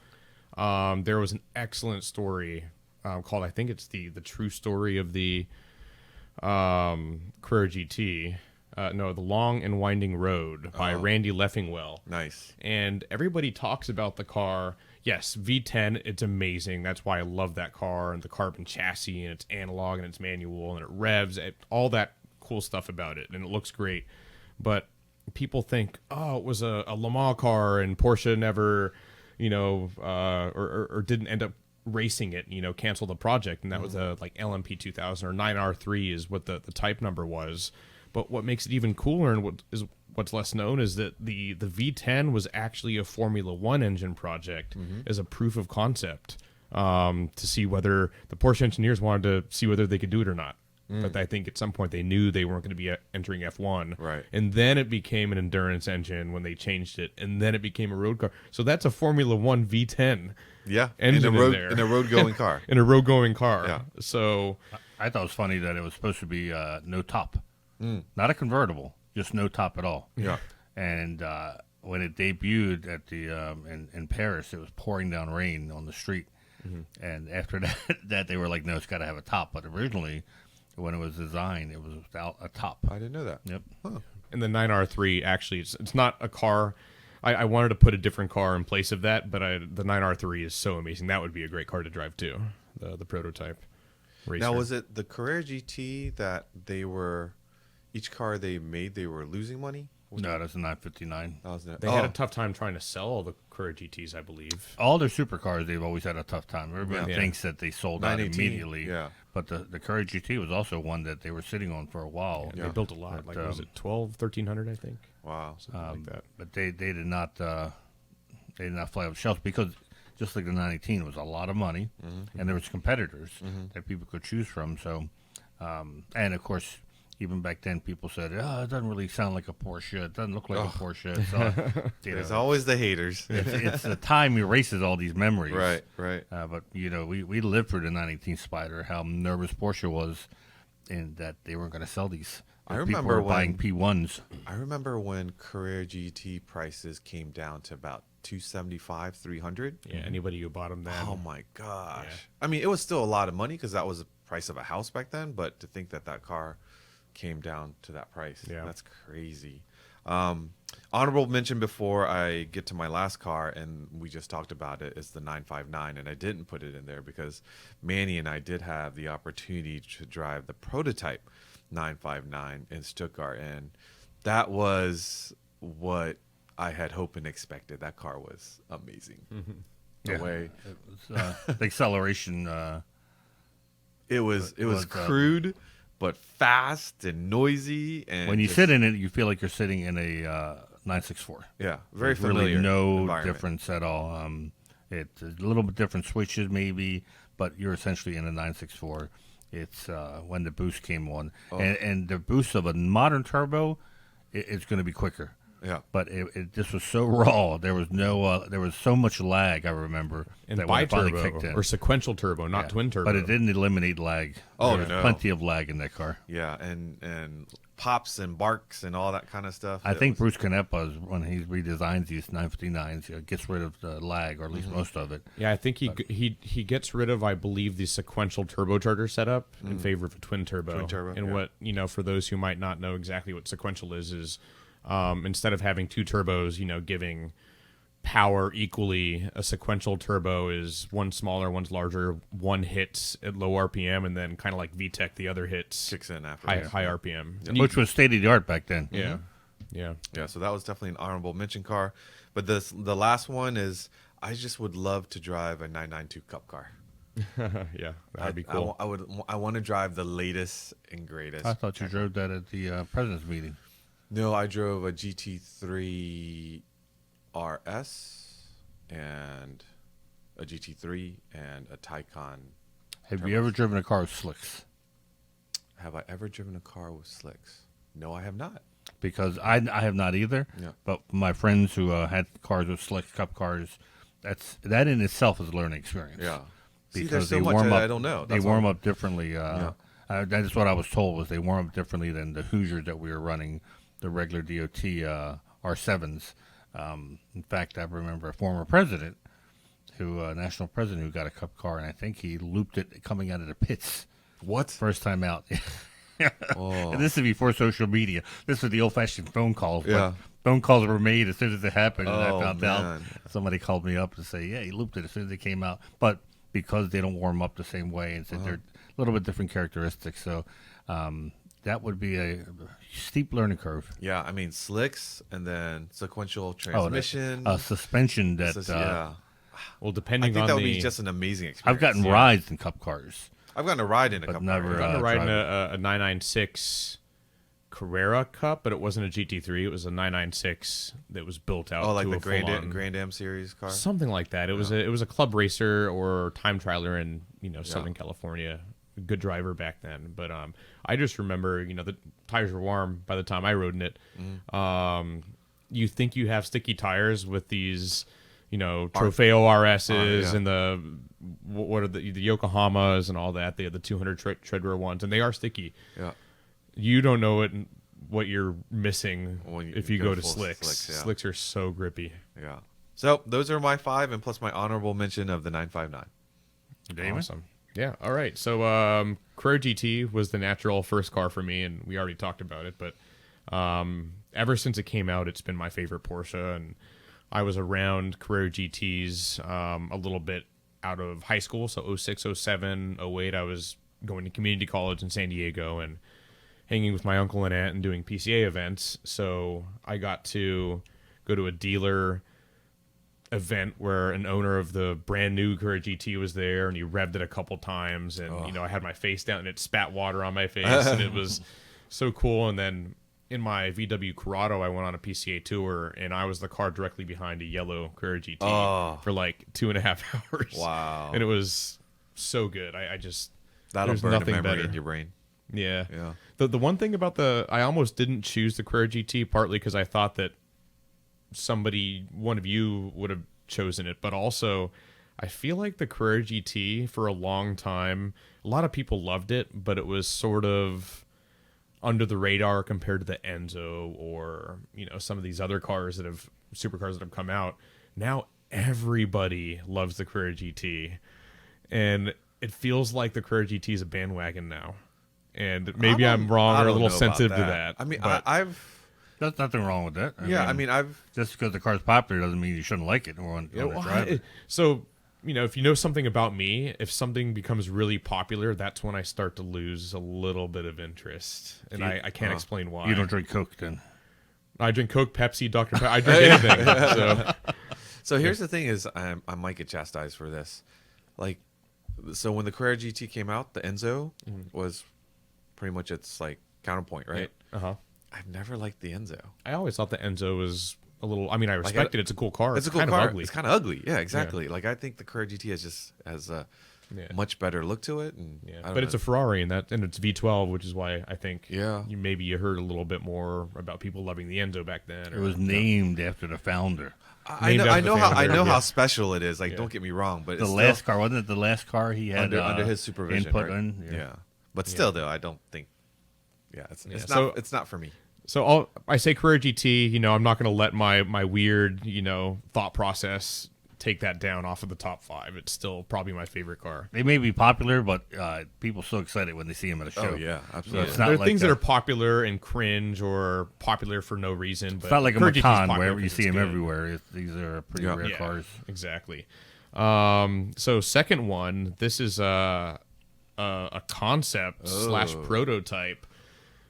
Speaker 4: there was an excellent story called, I think it's the true story of the Carrera GT. The Long and Winding Road by Randy Leffingwell.
Speaker 2: Nice.
Speaker 4: And everybody talks about the car. Yes, V10, it's amazing. That's why I love that car, and the carbon chassis, and it's analog, and it's manual, and it revs, all that cool stuff about it, and it looks great. But people think, it was a Le Mans car, and Porsche never, or didn't end up racing it, cancel the project, and that was a like LMP 2000 or 9R3 is what the type number was. But what makes it even cooler and what's less known is that the V10 was actually a Formula One engine project as a proof of concept to see whether the Porsche engineers wanted to see whether they could do it or not. But I think at some point they knew they weren't going to be entering F1.
Speaker 2: Right.
Speaker 4: And then it became an endurance engine when they changed it. And then it became a road car. So that's a Formula One V10 engine
Speaker 2: in a road-going car.
Speaker 4: In a road-going car.
Speaker 2: Yeah.
Speaker 4: So
Speaker 3: I thought it was funny that it was supposed to be no top. Not a convertible, just no top at all.
Speaker 2: Yeah.
Speaker 3: And when it debuted at the in Paris, it was pouring down rain on the street. And after that they were like, no, it's got to have a top. But originally, when it was designed, it was without a top.
Speaker 2: I didn't know that.
Speaker 3: Yep.
Speaker 2: Huh.
Speaker 4: And the 9R3 actually, it's not a car. I wanted to put a different car in place of that, but the 9R3 is so amazing. That would be a great car to drive too. The prototype racer.
Speaker 2: Now, was it the Carrera GT that each car they made, they were losing money?
Speaker 3: No, that's a 959.
Speaker 4: They had a tough time trying to sell all the Carrera GTs, I believe.
Speaker 3: All their supercars, they've always had a tough time. Everybody
Speaker 4: Yeah.
Speaker 3: thinks that they sold out
Speaker 2: 918,
Speaker 3: immediately.
Speaker 2: yeah.
Speaker 3: But the Carrera GT was also one that they were sitting on for a while.
Speaker 4: They built a lot.
Speaker 3: But,
Speaker 4: Like, was it 1,300, I think?
Speaker 2: Wow.
Speaker 4: Something like that.
Speaker 3: But they did not fly off the shelves because just like the 918 was a lot of money, and there was competitors that people could choose from. So, and of course, even back then, people said, it doesn't really sound like a Porsche. It doesn't look like a Porsche. So,
Speaker 2: There's always the haters.
Speaker 3: it's the time erases all these memories.
Speaker 2: Right.
Speaker 3: But, we lived through the 918 Spider, how nervous Porsche was, and that they weren't going to sell these.
Speaker 2: I
Speaker 3: People
Speaker 2: remember
Speaker 3: were buying P1s.
Speaker 2: I remember when Carrera GT prices came down to about $275, $300.
Speaker 4: Yeah, anybody who bought them then.
Speaker 2: Oh my gosh.
Speaker 4: Yeah.
Speaker 2: I mean, it was still a lot of money because that was the price of a house back then, but to think that car came down to that price,
Speaker 4: Yeah.
Speaker 2: that's crazy. On honorable mention before I get to my last car, and we just talked about it, is the 959, and I didn't put it in there because Manny and I did have the opportunity to drive the prototype 959 in Stuttgart, and that was what I had hoped and expected. That car was amazing. The way
Speaker 3: it was, the acceleration.
Speaker 2: it was crude, but fast and noisy. And
Speaker 3: when you sit in it, you feel like you're sitting in a 964.
Speaker 2: Yeah, very
Speaker 3: There's
Speaker 2: familiar.
Speaker 3: Really no
Speaker 2: environment.
Speaker 3: difference at all. It's a little bit different switches maybe, but you're essentially in a 964. It's when the boost came on, and the boost of a modern turbo, it's going to be quicker.
Speaker 2: Yeah,
Speaker 3: but this was so raw. There was no, there was so much lag. I remember
Speaker 4: And
Speaker 3: that when it finally kicked
Speaker 4: bi-turbo
Speaker 3: in.
Speaker 4: or sequential turbo, not twin turbo.
Speaker 3: But it didn't eliminate lag.
Speaker 2: Oh,
Speaker 3: there was
Speaker 2: no.
Speaker 3: plenty of lag in that car.
Speaker 2: yeah, and pops and barks and all that kind of stuff.
Speaker 3: I think Bruce Canepa, when he redesigns these 959s, gets rid of the lag, or at least most of it.
Speaker 4: Yeah, I think he gets rid of, I believe, the sequential turbocharger setup in favor of a twin turbo.
Speaker 2: Twin turbo,
Speaker 4: And
Speaker 2: yeah.
Speaker 4: what, for those who might not know exactly what sequential is instead of having two turbos, giving power equally, a sequential turbo is one smaller, one's larger, one hits at low RPM, and then kind of like VTEC, the other hits
Speaker 2: kicks in after
Speaker 4: high RPM. And
Speaker 3: Which was state of the art back then.
Speaker 4: yeah.
Speaker 2: Yeah, so that was definitely an honorable mention car. But the last one is I just would love to drive a 992 Cup car.
Speaker 4: Yeah, that'd be cool.
Speaker 2: I want to drive the latest and greatest.
Speaker 3: I thought you drove that at the president's meeting.
Speaker 2: No, I drove a GT3 RS and a GT3 and a Taycan.
Speaker 3: Have you ever driven a car with slicks?
Speaker 2: Have I ever driven a car with slicks? No, I have not.
Speaker 3: Because I have not either.
Speaker 2: Yeah.
Speaker 3: But my friends who had cars with slick Cup cars, that in itself is a learning experience.
Speaker 2: Yeah.
Speaker 3: Because
Speaker 2: See, there's so
Speaker 3: they
Speaker 2: much
Speaker 3: warm
Speaker 2: that
Speaker 3: up.
Speaker 2: I don't know.
Speaker 3: They
Speaker 2: That's
Speaker 3: warm
Speaker 2: why-
Speaker 3: up differently. That's what I was told, was they warm up differently than the Hoosiers that we were running, the regular DOT R7s. In fact, I remember a former president, national president, who got a Cup car, and I think he looped it coming out of the pits.
Speaker 2: What?
Speaker 3: First time out.
Speaker 2: Oh.
Speaker 3: And this is before social media. This was the old-fashioned phone calls.
Speaker 2: Yeah.
Speaker 3: But phone calls were made as soon as it happened, and
Speaker 2: Oh,
Speaker 3: I found out.
Speaker 2: man.
Speaker 3: Somebody called me up to say, yeah, he looped it as soon as it came out. But because they don't warm up the same way, and said they're a little bit different characteristics, so that would be a steep learning curve.
Speaker 2: Yeah, I mean slicks and then sequential
Speaker 3: Oh,
Speaker 2: transmission.
Speaker 3: suspension that
Speaker 2: yeah.
Speaker 4: Well,
Speaker 2: I
Speaker 4: depending
Speaker 2: think
Speaker 4: on
Speaker 2: that would
Speaker 4: the
Speaker 2: be just an amazing experience.
Speaker 3: I've gotten
Speaker 2: Yeah.
Speaker 3: rides in Cup cars.
Speaker 2: I've gotten a ride in a
Speaker 3: But
Speaker 2: couple.
Speaker 3: never,
Speaker 2: cars.
Speaker 4: I'm riding
Speaker 3: drive
Speaker 4: a 996 Carrera Cup, but it wasn't a GT3. It was a 996 that was built out.
Speaker 2: Oh, like
Speaker 4: to
Speaker 2: the
Speaker 4: a full-on-
Speaker 2: Grand Am series car.
Speaker 4: something like that. It was a club racer or time trialer in Southern California. Good driver back then, but I just remember the tires were warm by the time I rode in it. You think you have sticky tires with these Trofeo RSs
Speaker 2: yeah.
Speaker 4: and the what are the Yokohamas and all that. They have the 200 treadwear ones, and they are sticky.
Speaker 2: Yeah.
Speaker 4: You don't know what you're missing
Speaker 2: When you
Speaker 4: if you
Speaker 2: go
Speaker 4: go to
Speaker 2: full
Speaker 4: slicks.
Speaker 2: slicks, yeah.
Speaker 4: Slicks are so grippy.
Speaker 2: Yeah. So those are my 5, and plus my honorable mention of the 959.
Speaker 3: Damon?
Speaker 4: Awesome. Yeah. All right. So Carrera GT was the natural first car for me, and we already talked about it. But ever since it came out, it's been my favorite Porsche, and I was around Carrera GTs a little bit out of high school. So 06, 07, 08, I was going to community college in San Diego and hanging with my uncle and aunt and doing PCA events. So I got to go to a dealer event where an owner of the brand new Carrera GT was there, and he revved it a couple times, and I had my face down and it spat water on my face, and it was so cool. And then in my VW Corrado, I went on a PCA tour, and I was the car directly behind a yellow Carrera GT for like 2.5 hours.
Speaker 2: Wow.
Speaker 4: And it was so good. I just
Speaker 2: That'll
Speaker 4: there's
Speaker 2: burn a
Speaker 4: nothing
Speaker 2: memory
Speaker 4: better.
Speaker 2: in your brain.
Speaker 4: Yeah.
Speaker 2: Yeah.
Speaker 4: The one thing about I almost didn't choose the Carrera GT, partly because I thought that one of you would have chosen it, but also I feel like the Carrera GT for a long time, a lot of people loved it, but it was sort of under the radar compared to the Enzo or some of these other supercars that have come out. Now everybody loves the Carrera GT, and it feels like the Carrera GT is a bandwagon now. And maybe I'm wrong
Speaker 2: I
Speaker 4: or a
Speaker 2: don't
Speaker 4: little
Speaker 2: know about
Speaker 4: sensitive to that.
Speaker 2: I mean,
Speaker 4: but
Speaker 3: There's nothing wrong with that.
Speaker 2: I mean, I've
Speaker 3: just because the car's popular doesn't mean you shouldn't like it or want to drive it.
Speaker 4: So, if you know something about me, if something becomes really popular, that's when I start to lose a little bit of interest, and I can't explain why.
Speaker 3: You don't drink Coke then?
Speaker 4: I drink Coke, Pepsi, Dr. Pepper. I drink anything.
Speaker 2: So here's the thing: is I might get chastised for this. Like, so when the Carrera GT came out, the Enzo was pretty much its like counterpoint, right? I've never liked the Enzo.
Speaker 4: I always thought the Enzo was a little. I mean, I respect it. It's a cool car.
Speaker 2: It's a cool
Speaker 4: kind
Speaker 2: car.
Speaker 4: Of ugly.
Speaker 2: It's kind of ugly. Yeah, exactly. Like, I think the Carrera GT has a much better look to it. And
Speaker 4: but it's a Ferrari, and it's V12, which is why I think
Speaker 2: you
Speaker 4: heard a little bit more about people loving the Enzo back then.
Speaker 3: It was named after the founder.
Speaker 2: I know how special it is. Like, don't get me wrong, but
Speaker 3: the last car, wasn't it? The last car he had
Speaker 2: under his supervision,
Speaker 3: input
Speaker 2: right?
Speaker 3: in.
Speaker 2: But still, though, I don't think. It's not for me.
Speaker 4: So I say Carrera GT. I'm not going to let my weird thought process take that down off of the top 5. It's still probably my favorite car.
Speaker 3: They may be popular, but people are so excited when they see him at a show.
Speaker 2: Oh yeah, absolutely.
Speaker 3: So it's
Speaker 4: there
Speaker 3: not
Speaker 4: are
Speaker 3: like
Speaker 4: things that are popular and cringe or popular for no reason. But
Speaker 3: it's not like a
Speaker 4: Carrera GT is
Speaker 3: Macan
Speaker 4: popular
Speaker 3: where you see
Speaker 4: it's
Speaker 3: him
Speaker 4: good.
Speaker 3: everywhere. These are pretty rare cars.
Speaker 4: Exactly. So second one, this is a concept / prototype.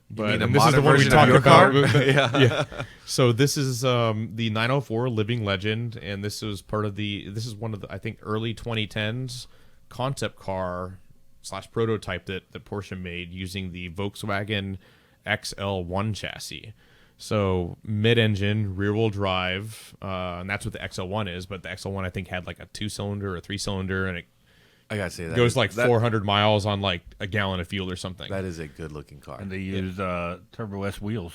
Speaker 4: But
Speaker 2: mean a
Speaker 4: this is the
Speaker 2: modern
Speaker 4: one we
Speaker 2: version of
Speaker 4: talked
Speaker 2: your
Speaker 4: about.
Speaker 2: car?
Speaker 4: Yeah. So this is the 904 Living Legend, and this is this is one of the, I think, early 2010s concept car / prototype that Porsche made using the Volkswagen XL1 chassis. So mid-engine, rear-wheel drive, and that's what the XL1 is. But the XL1 I think had like a 2-cylinder or a 3-cylinder, and it
Speaker 2: I gotta say that
Speaker 4: goes 400 miles on like a gallon of fuel or something.
Speaker 2: That is a good-looking car.
Speaker 3: And they use Turbo S wheels.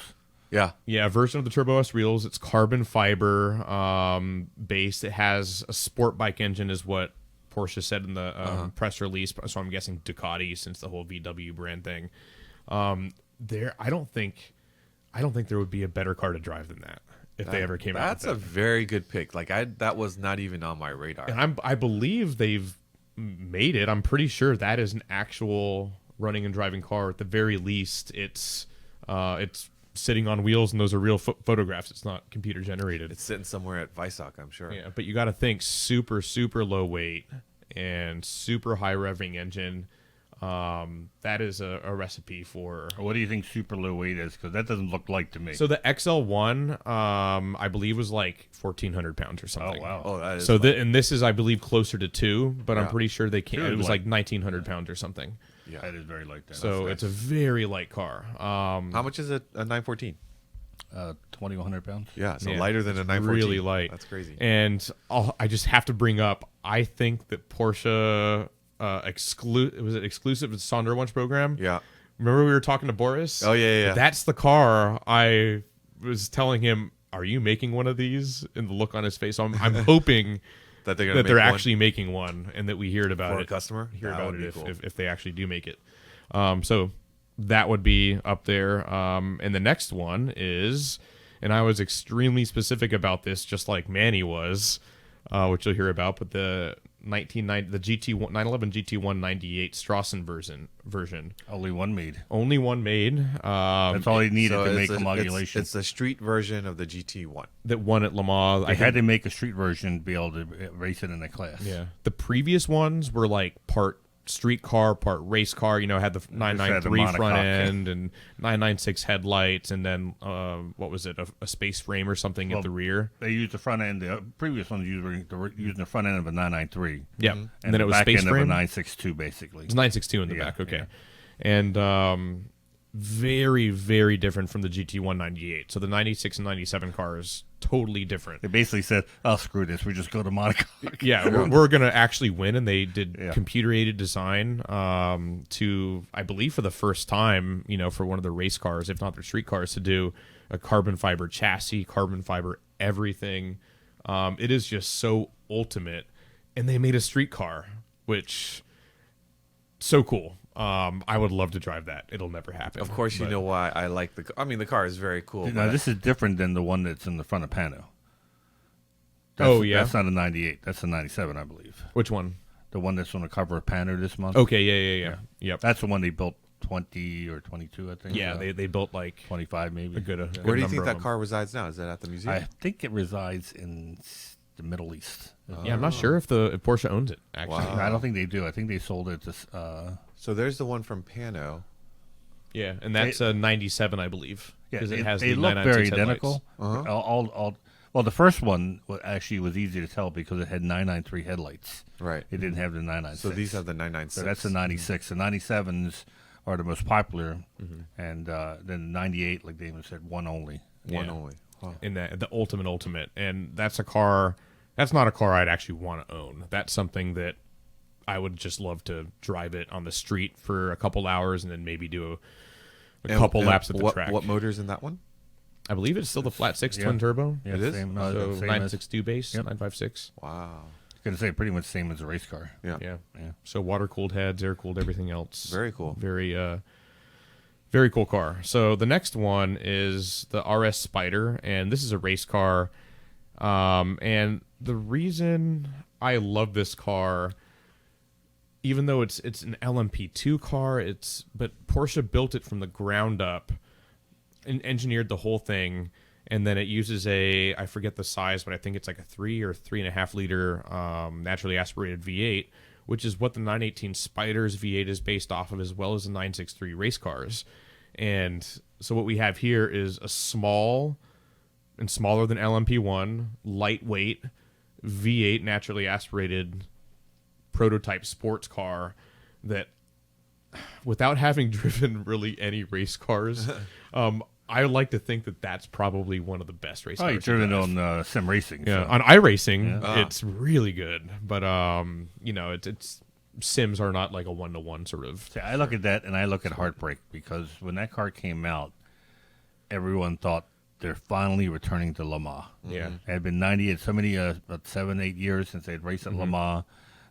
Speaker 2: Yeah,
Speaker 4: a version of the Turbo S wheels. It's carbon fiber based. It has a sport bike engine, is what Porsche said in the press release. So I'm guessing Ducati, since the whole VW brand thing. I don't think there would be a better car to drive than that if they ever came out.
Speaker 2: That's a very good pick. Like, that was not even on my radar.
Speaker 4: And I believe they've made it. I'm pretty sure that is an actual running and driving car. At the very least, it's sitting on wheels, and those are real photographs. It's not computer generated.
Speaker 2: It's sitting somewhere at Visoc, I'm sure.
Speaker 4: Yeah, but you got to think super low weight and super high revving engine. That is a recipe for.
Speaker 3: What do you think super low weight is? Because that doesn't look like to me.
Speaker 4: So the XL1, I believe, was like 1,400 pounds or something.
Speaker 3: Oh wow!
Speaker 2: Oh, that is.
Speaker 4: So and this is, I believe, closer to 2, but I'm pretty sure they can't.
Speaker 3: Two
Speaker 4: It was
Speaker 3: light.
Speaker 4: like 1,900 pounds or something.
Speaker 2: Yeah.
Speaker 3: That is very light. Then.
Speaker 4: So it's a very light car.
Speaker 2: How much is a 914?
Speaker 3: 2,100 pounds.
Speaker 2: Yeah, so
Speaker 4: Yeah,
Speaker 2: lighter than a 914.
Speaker 4: really light.
Speaker 2: That's crazy.
Speaker 4: And I just have to bring up, I think that Porsche was it exclusive to the Sonderwunsch program?
Speaker 2: Yeah.
Speaker 4: Remember we were talking to Boris?
Speaker 2: Oh, yeah.
Speaker 4: That's the car. I was telling him, are you making one of these? And the look on his face. So I'm hoping
Speaker 2: that they're
Speaker 4: they're actually making one, and that we hear about
Speaker 2: for
Speaker 4: it.
Speaker 2: a customer.
Speaker 4: Hear
Speaker 2: That
Speaker 4: about
Speaker 2: would
Speaker 4: it
Speaker 2: be cool.
Speaker 4: if they actually do make it. So that would be up there. And the next one is, and I was extremely specific about this, just like Manny was, which you'll hear about, but the 911 GT1 98 Strawson version.
Speaker 3: Only one made.
Speaker 4: Only one made.
Speaker 3: That's all he needed to make
Speaker 2: it's
Speaker 3: a modulation.
Speaker 2: It's the street version of the GT1.
Speaker 4: That won at Le Mans.
Speaker 3: They had to make a street version to be able to race it in the class.
Speaker 4: Yeah. The previous ones were like part street car, part race car. Had the 993 front
Speaker 3: monocoque,
Speaker 4: end and 996 headlights, and then what was it, a space frame or something at the rear.
Speaker 3: They used the front end. The previous ones were using the front end of a 993.
Speaker 4: Yeah,
Speaker 3: And
Speaker 4: then
Speaker 3: the
Speaker 4: it was
Speaker 3: back
Speaker 4: space
Speaker 3: end
Speaker 4: frame.
Speaker 3: of a 962, basically.
Speaker 4: It's 962 in the
Speaker 3: Yeah,
Speaker 4: back. Okay,
Speaker 3: yeah.
Speaker 4: and very, very different from the GT1 98. So the 96 and 97 car is totally different.
Speaker 3: They basically said, "Oh, screw this. We just go to monocoque."
Speaker 4: Yeah, we're going to actually win, and they did
Speaker 3: Yeah.
Speaker 4: computer-aided design to, I believe, for the first time, for one of the race cars, if not their street cars, to do a carbon fiber chassis, carbon fiber everything. It is just so ultimate, and they made a street car, which so cool. I would love to drive that. It'll never happen.
Speaker 2: Of course, you know why I like the. I mean, the car is very cool.
Speaker 3: Now,
Speaker 2: but
Speaker 3: this is different than the one that's in the front of Pano. That's not a 98. That's a 97, I believe.
Speaker 4: Which one?
Speaker 3: The one that's on the cover of Pano this month.
Speaker 4: Okay, yeah. Yep.
Speaker 3: That's the one they built 20 or 22, I think.
Speaker 4: Yeah, they built like
Speaker 3: 25 maybe.
Speaker 4: a good.
Speaker 2: Where do you
Speaker 4: number
Speaker 2: think
Speaker 4: of
Speaker 2: that
Speaker 4: them.
Speaker 2: car resides now? Is that at the museum?
Speaker 3: I think it resides in the Middle East.
Speaker 4: Yeah, I'm not sure if Porsche owns it. Actually,
Speaker 2: Wow.
Speaker 3: I don't think they do. I think they sold it to.
Speaker 2: So there's the one from Pano.
Speaker 4: yeah, and that's a '97, I believe.
Speaker 3: Yeah,
Speaker 4: because
Speaker 3: they,
Speaker 4: it has
Speaker 3: they
Speaker 4: the
Speaker 3: look
Speaker 4: 996
Speaker 3: very
Speaker 4: headlights.
Speaker 3: identical.
Speaker 2: Uh-huh.
Speaker 3: Well, the first one actually was easy to tell because it had 993 headlights.
Speaker 2: Right.
Speaker 3: It didn't have the 996.
Speaker 2: So these have the 996.
Speaker 3: So that's the 96. The 97s are the most popular, and then 98, like Damon said, one only.
Speaker 2: One
Speaker 4: Yeah.
Speaker 2: only. Huh.
Speaker 4: In the ultimate, and that's a car. That's not a car I'd actually want to own. That's something that I would just love to drive it on the street for a couple hours and then maybe do a couple laps at the track.
Speaker 2: What motor's in that one?
Speaker 4: I believe it's still the flat six
Speaker 3: Yeah.
Speaker 4: twin turbo.
Speaker 3: Yeah,
Speaker 2: It is?
Speaker 3: Same,
Speaker 4: So
Speaker 3: same
Speaker 4: 962 base,
Speaker 3: Yep.
Speaker 4: 956.
Speaker 2: Wow.
Speaker 3: Going to say pretty much same as a race car.
Speaker 2: Yeah.
Speaker 4: Yeah.
Speaker 3: Yeah.
Speaker 4: So water cooled heads, air cooled, everything else.
Speaker 2: Very cool.
Speaker 4: Very cool car. So the next one is the RS Spider, and this is a race car. And the reason I love this car, even though it's an LMP2 car, but Porsche built it from the ground up and engineered the whole thing, and then it uses I forget the size, but I think it's like a 3 or 3.5 liter naturally aspirated V8, which is what the 918 Spider's V8 is based off of, as well as the 963 race cars. And so what we have here is a small and smaller than LMP1, lightweight V8 naturally aspirated prototype sports car that, without having driven really any race cars, I like to think that that's probably one of the best race
Speaker 3: Oh,
Speaker 4: cars.
Speaker 3: you've driven on sim racing.
Speaker 4: Yeah,
Speaker 3: so.
Speaker 4: on iRacing,
Speaker 2: Yeah.
Speaker 4: it's really good, but it's sims are not like a 1-to-1 sort of.
Speaker 3: See, I look at that and I look at heartbreak because when that car came out, everyone thought they're finally returning to Le Mans.
Speaker 4: Yeah.
Speaker 3: It had been 90 so many, about 7-8 years since they'd raced at Le
Speaker 4: Mm-hmm.
Speaker 3: Mans.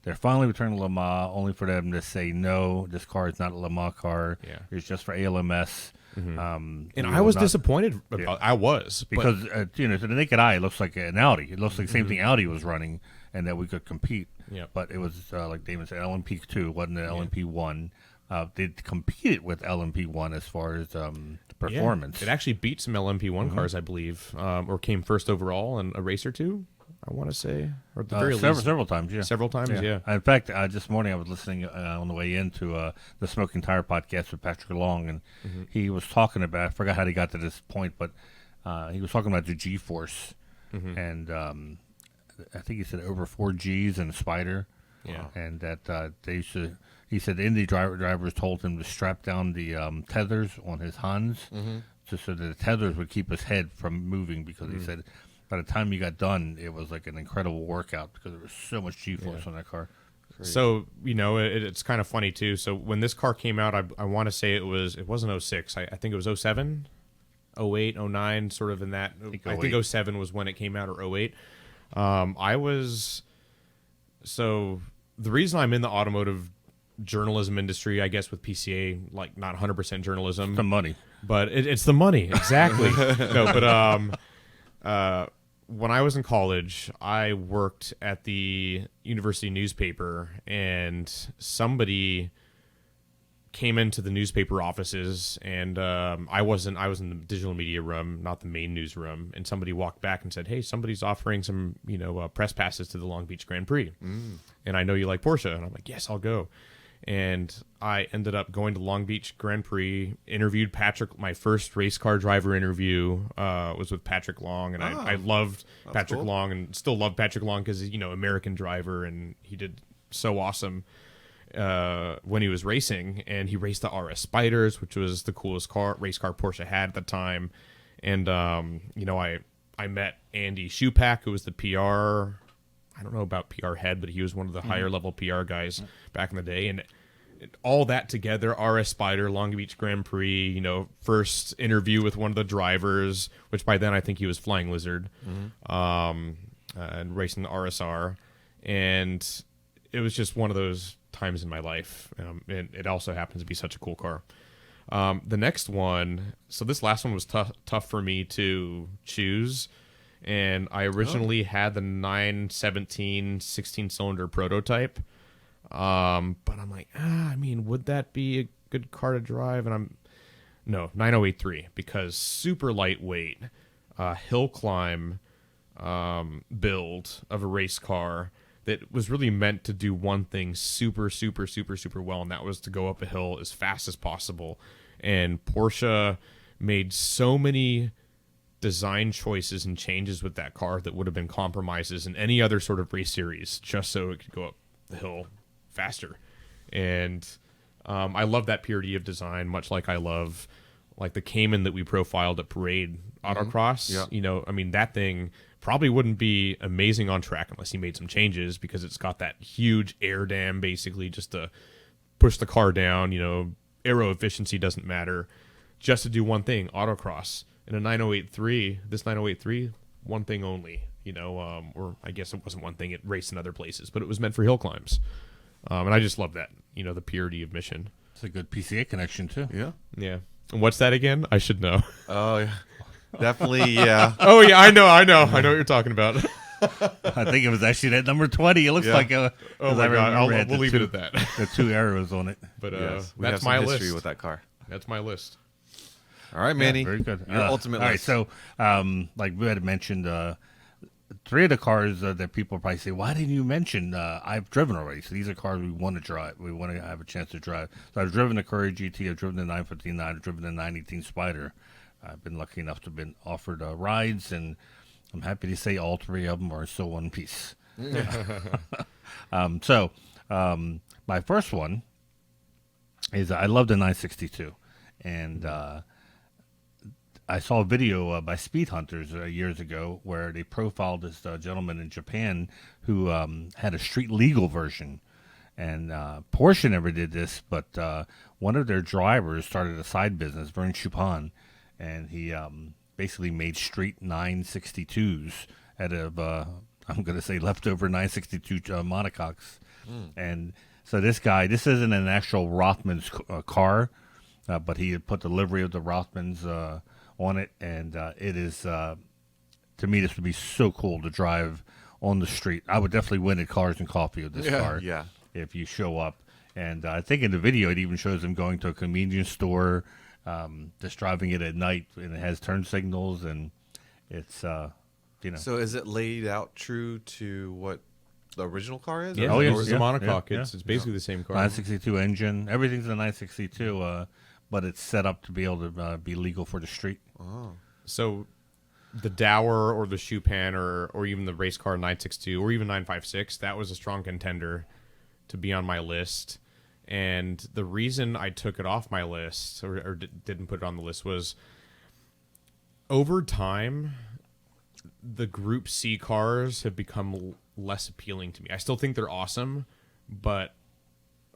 Speaker 3: They're finally returning to Le Mans, only for them to say, no, this car is not a Le Mans car.
Speaker 4: Yeah.
Speaker 3: It's just for ALMS.
Speaker 4: And
Speaker 3: we
Speaker 4: I
Speaker 3: will
Speaker 4: was
Speaker 3: not-
Speaker 4: disappointed about. I was but-
Speaker 3: Because, to the naked eye, it looks like an Audi. It looks like the same thing Audi was running and that we could compete.
Speaker 4: Yeah.
Speaker 3: But it was, like Damon said, LMP2, wasn't an LMP1. They competed with LMP1 as far as the performance.
Speaker 4: Yeah. It actually beat some LMP1 cars, I believe, or came first overall in a race or two. I want to say, or at the very least,
Speaker 3: several times, yeah.
Speaker 4: several times. Yeah.
Speaker 3: In fact, this morning I was listening on the way into the Smoking Tire podcast with Patrick Long, and he was talking about, I forgot how he got to this point, but he was talking about the G-Force, and I think he said over 4 Gs in a Spider,
Speaker 4: Yeah.
Speaker 3: and that they used to, he said the Indy drivers told him to strap down the tethers on his Huns, just so that the tethers would keep his head from moving, because he said by the time you got done, it was like an incredible workout because there was so much G-force on that car.
Speaker 4: So it's kind of funny too. So when this car came out, I want to say it wasn't 06. I think it was 07, 08, 09, sort of in that. I think 07 was when it came out, or 08. So the reason I'm in the automotive journalism industry, I guess with PCA, like not 100% journalism,
Speaker 3: The money.
Speaker 4: but it's the money, exactly. No, but when I was in college, I worked at the university newspaper, and somebody came into the newspaper offices, and I was in the digital media room, not the main newsroom, and somebody walked back and said, "Hey, somebody's offering some press passes to the Long Beach Grand Prix, and I know you like Porsche." And I'm like, "Yes, I'll go." And I ended up going to Long Beach Grand Prix, interviewed Patrick. My first race car driver interview was with Patrick Long, and I loved Patrick
Speaker 2: cool.
Speaker 4: Long, and still love Patrick Long because he's American driver, and he did so awesome when he was racing. And he raced the RS Spiders, which was the coolest race car Porsche had at the time. And I met Andy Schupak, who was the PR. I don't know about PR head, but he was one of the higher level PR guys back in the day. And all that together, RS Spider, Long Beach Grand Prix, first interview with one of the drivers, which by then I think he was Flying Lizard, and racing the RSR. And it was just one of those times in my life. And it also happens to be such a cool car. The next one, so this last one was tough for me to choose. And I originally had the 917 16-cylinder prototype. But I'm like, would that be good car to drive, and 9083, because super lightweight, hill climb build of a race car that was really meant to do one thing super, super, super, super well, and that was to go up a hill as fast as possible. And Porsche made so many design choices and changes with that car that would have been compromises in any other sort of race series just so it could go up the hill faster. And I love that purity of design, much like I love like the Cayman that we profiled at Parade Autocross.
Speaker 2: Yeah.
Speaker 4: You know, I mean, that thing probably wouldn't be amazing on track unless he made some changes, because it's got that huge air dam basically just to push the car down. You know, aero efficiency doesn't matter, just to do one thing, autocross. In a 9083, this 9083, one thing only, you know, or I guess it wasn't one thing, it raced in other places, but it was meant for hill climbs. And I just love that, you know, the purity of mission.
Speaker 3: It's a good PCA connection, too.
Speaker 2: Yeah.
Speaker 4: Yeah. And what's that again? I should know.
Speaker 2: Oh, yeah. Definitely, yeah.
Speaker 4: Oh, yeah, I know what you're talking about.
Speaker 3: I think it was actually that number 20. It looks like a...
Speaker 4: Oh, my God. We'll leave it at that.
Speaker 3: The 2 arrows on it.
Speaker 4: But
Speaker 2: Yes, we
Speaker 4: that's
Speaker 2: have some
Speaker 4: my
Speaker 2: history
Speaker 4: list.
Speaker 2: with that car.
Speaker 4: That's my list.
Speaker 2: All right, Manny.
Speaker 3: Yeah, very good.
Speaker 2: Your ultimate
Speaker 3: all
Speaker 2: list.
Speaker 3: right, so like we had mentioned, 3 of the cars that people probably say, why didn't you mention? I've driven already. So these are cars we want to drive. We want to have a chance to drive. So I've driven the Courier GT. I've driven the 959. I've driven the 918 Spider. I've been lucky enough to have been offered rides, and I'm happy to say all 3 of them are still one piece. So my first one is I love the 962. And I saw a video by Speed Hunters years ago where they profiled this gentleman in Japan who had a street legal version. And Porsche never did this, but one of their drivers started a side business, Vern Chupin, and he basically made street 962s out of, I'm going to say, leftover 962 monocoques. And so this isn't an actual Rothman's car. But he had put the livery of the Rothmans on it, and it is, to me, this would be so cool to drive on the street. I would definitely win at Cars and Coffee with this car if you show up. And I think in the video it even shows him going to a convenience store, just driving it at night, and it has turn signals, and it's, you know.
Speaker 2: So is it laid out true to what the original car is?
Speaker 4: Yeah,
Speaker 3: Oh, yeah,
Speaker 4: it's a monocoque. It's basically the same car.
Speaker 3: 962 engine. Everything's a 962, but it's set up to be able to be legal for the street.
Speaker 2: Oh.
Speaker 4: So the Dower or the Chupin or even the race car 962 or even 956, that was a strong contender to be on my list. And the reason I took it off my list or didn't put it on the list was over time, the Group C cars have become less appealing to me. I still think they're awesome, but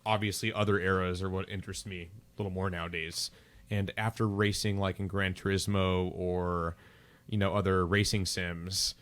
Speaker 4: obviously other eras are what interests me a little more nowadays. And after racing like in Gran Turismo or, you know, other racing sims,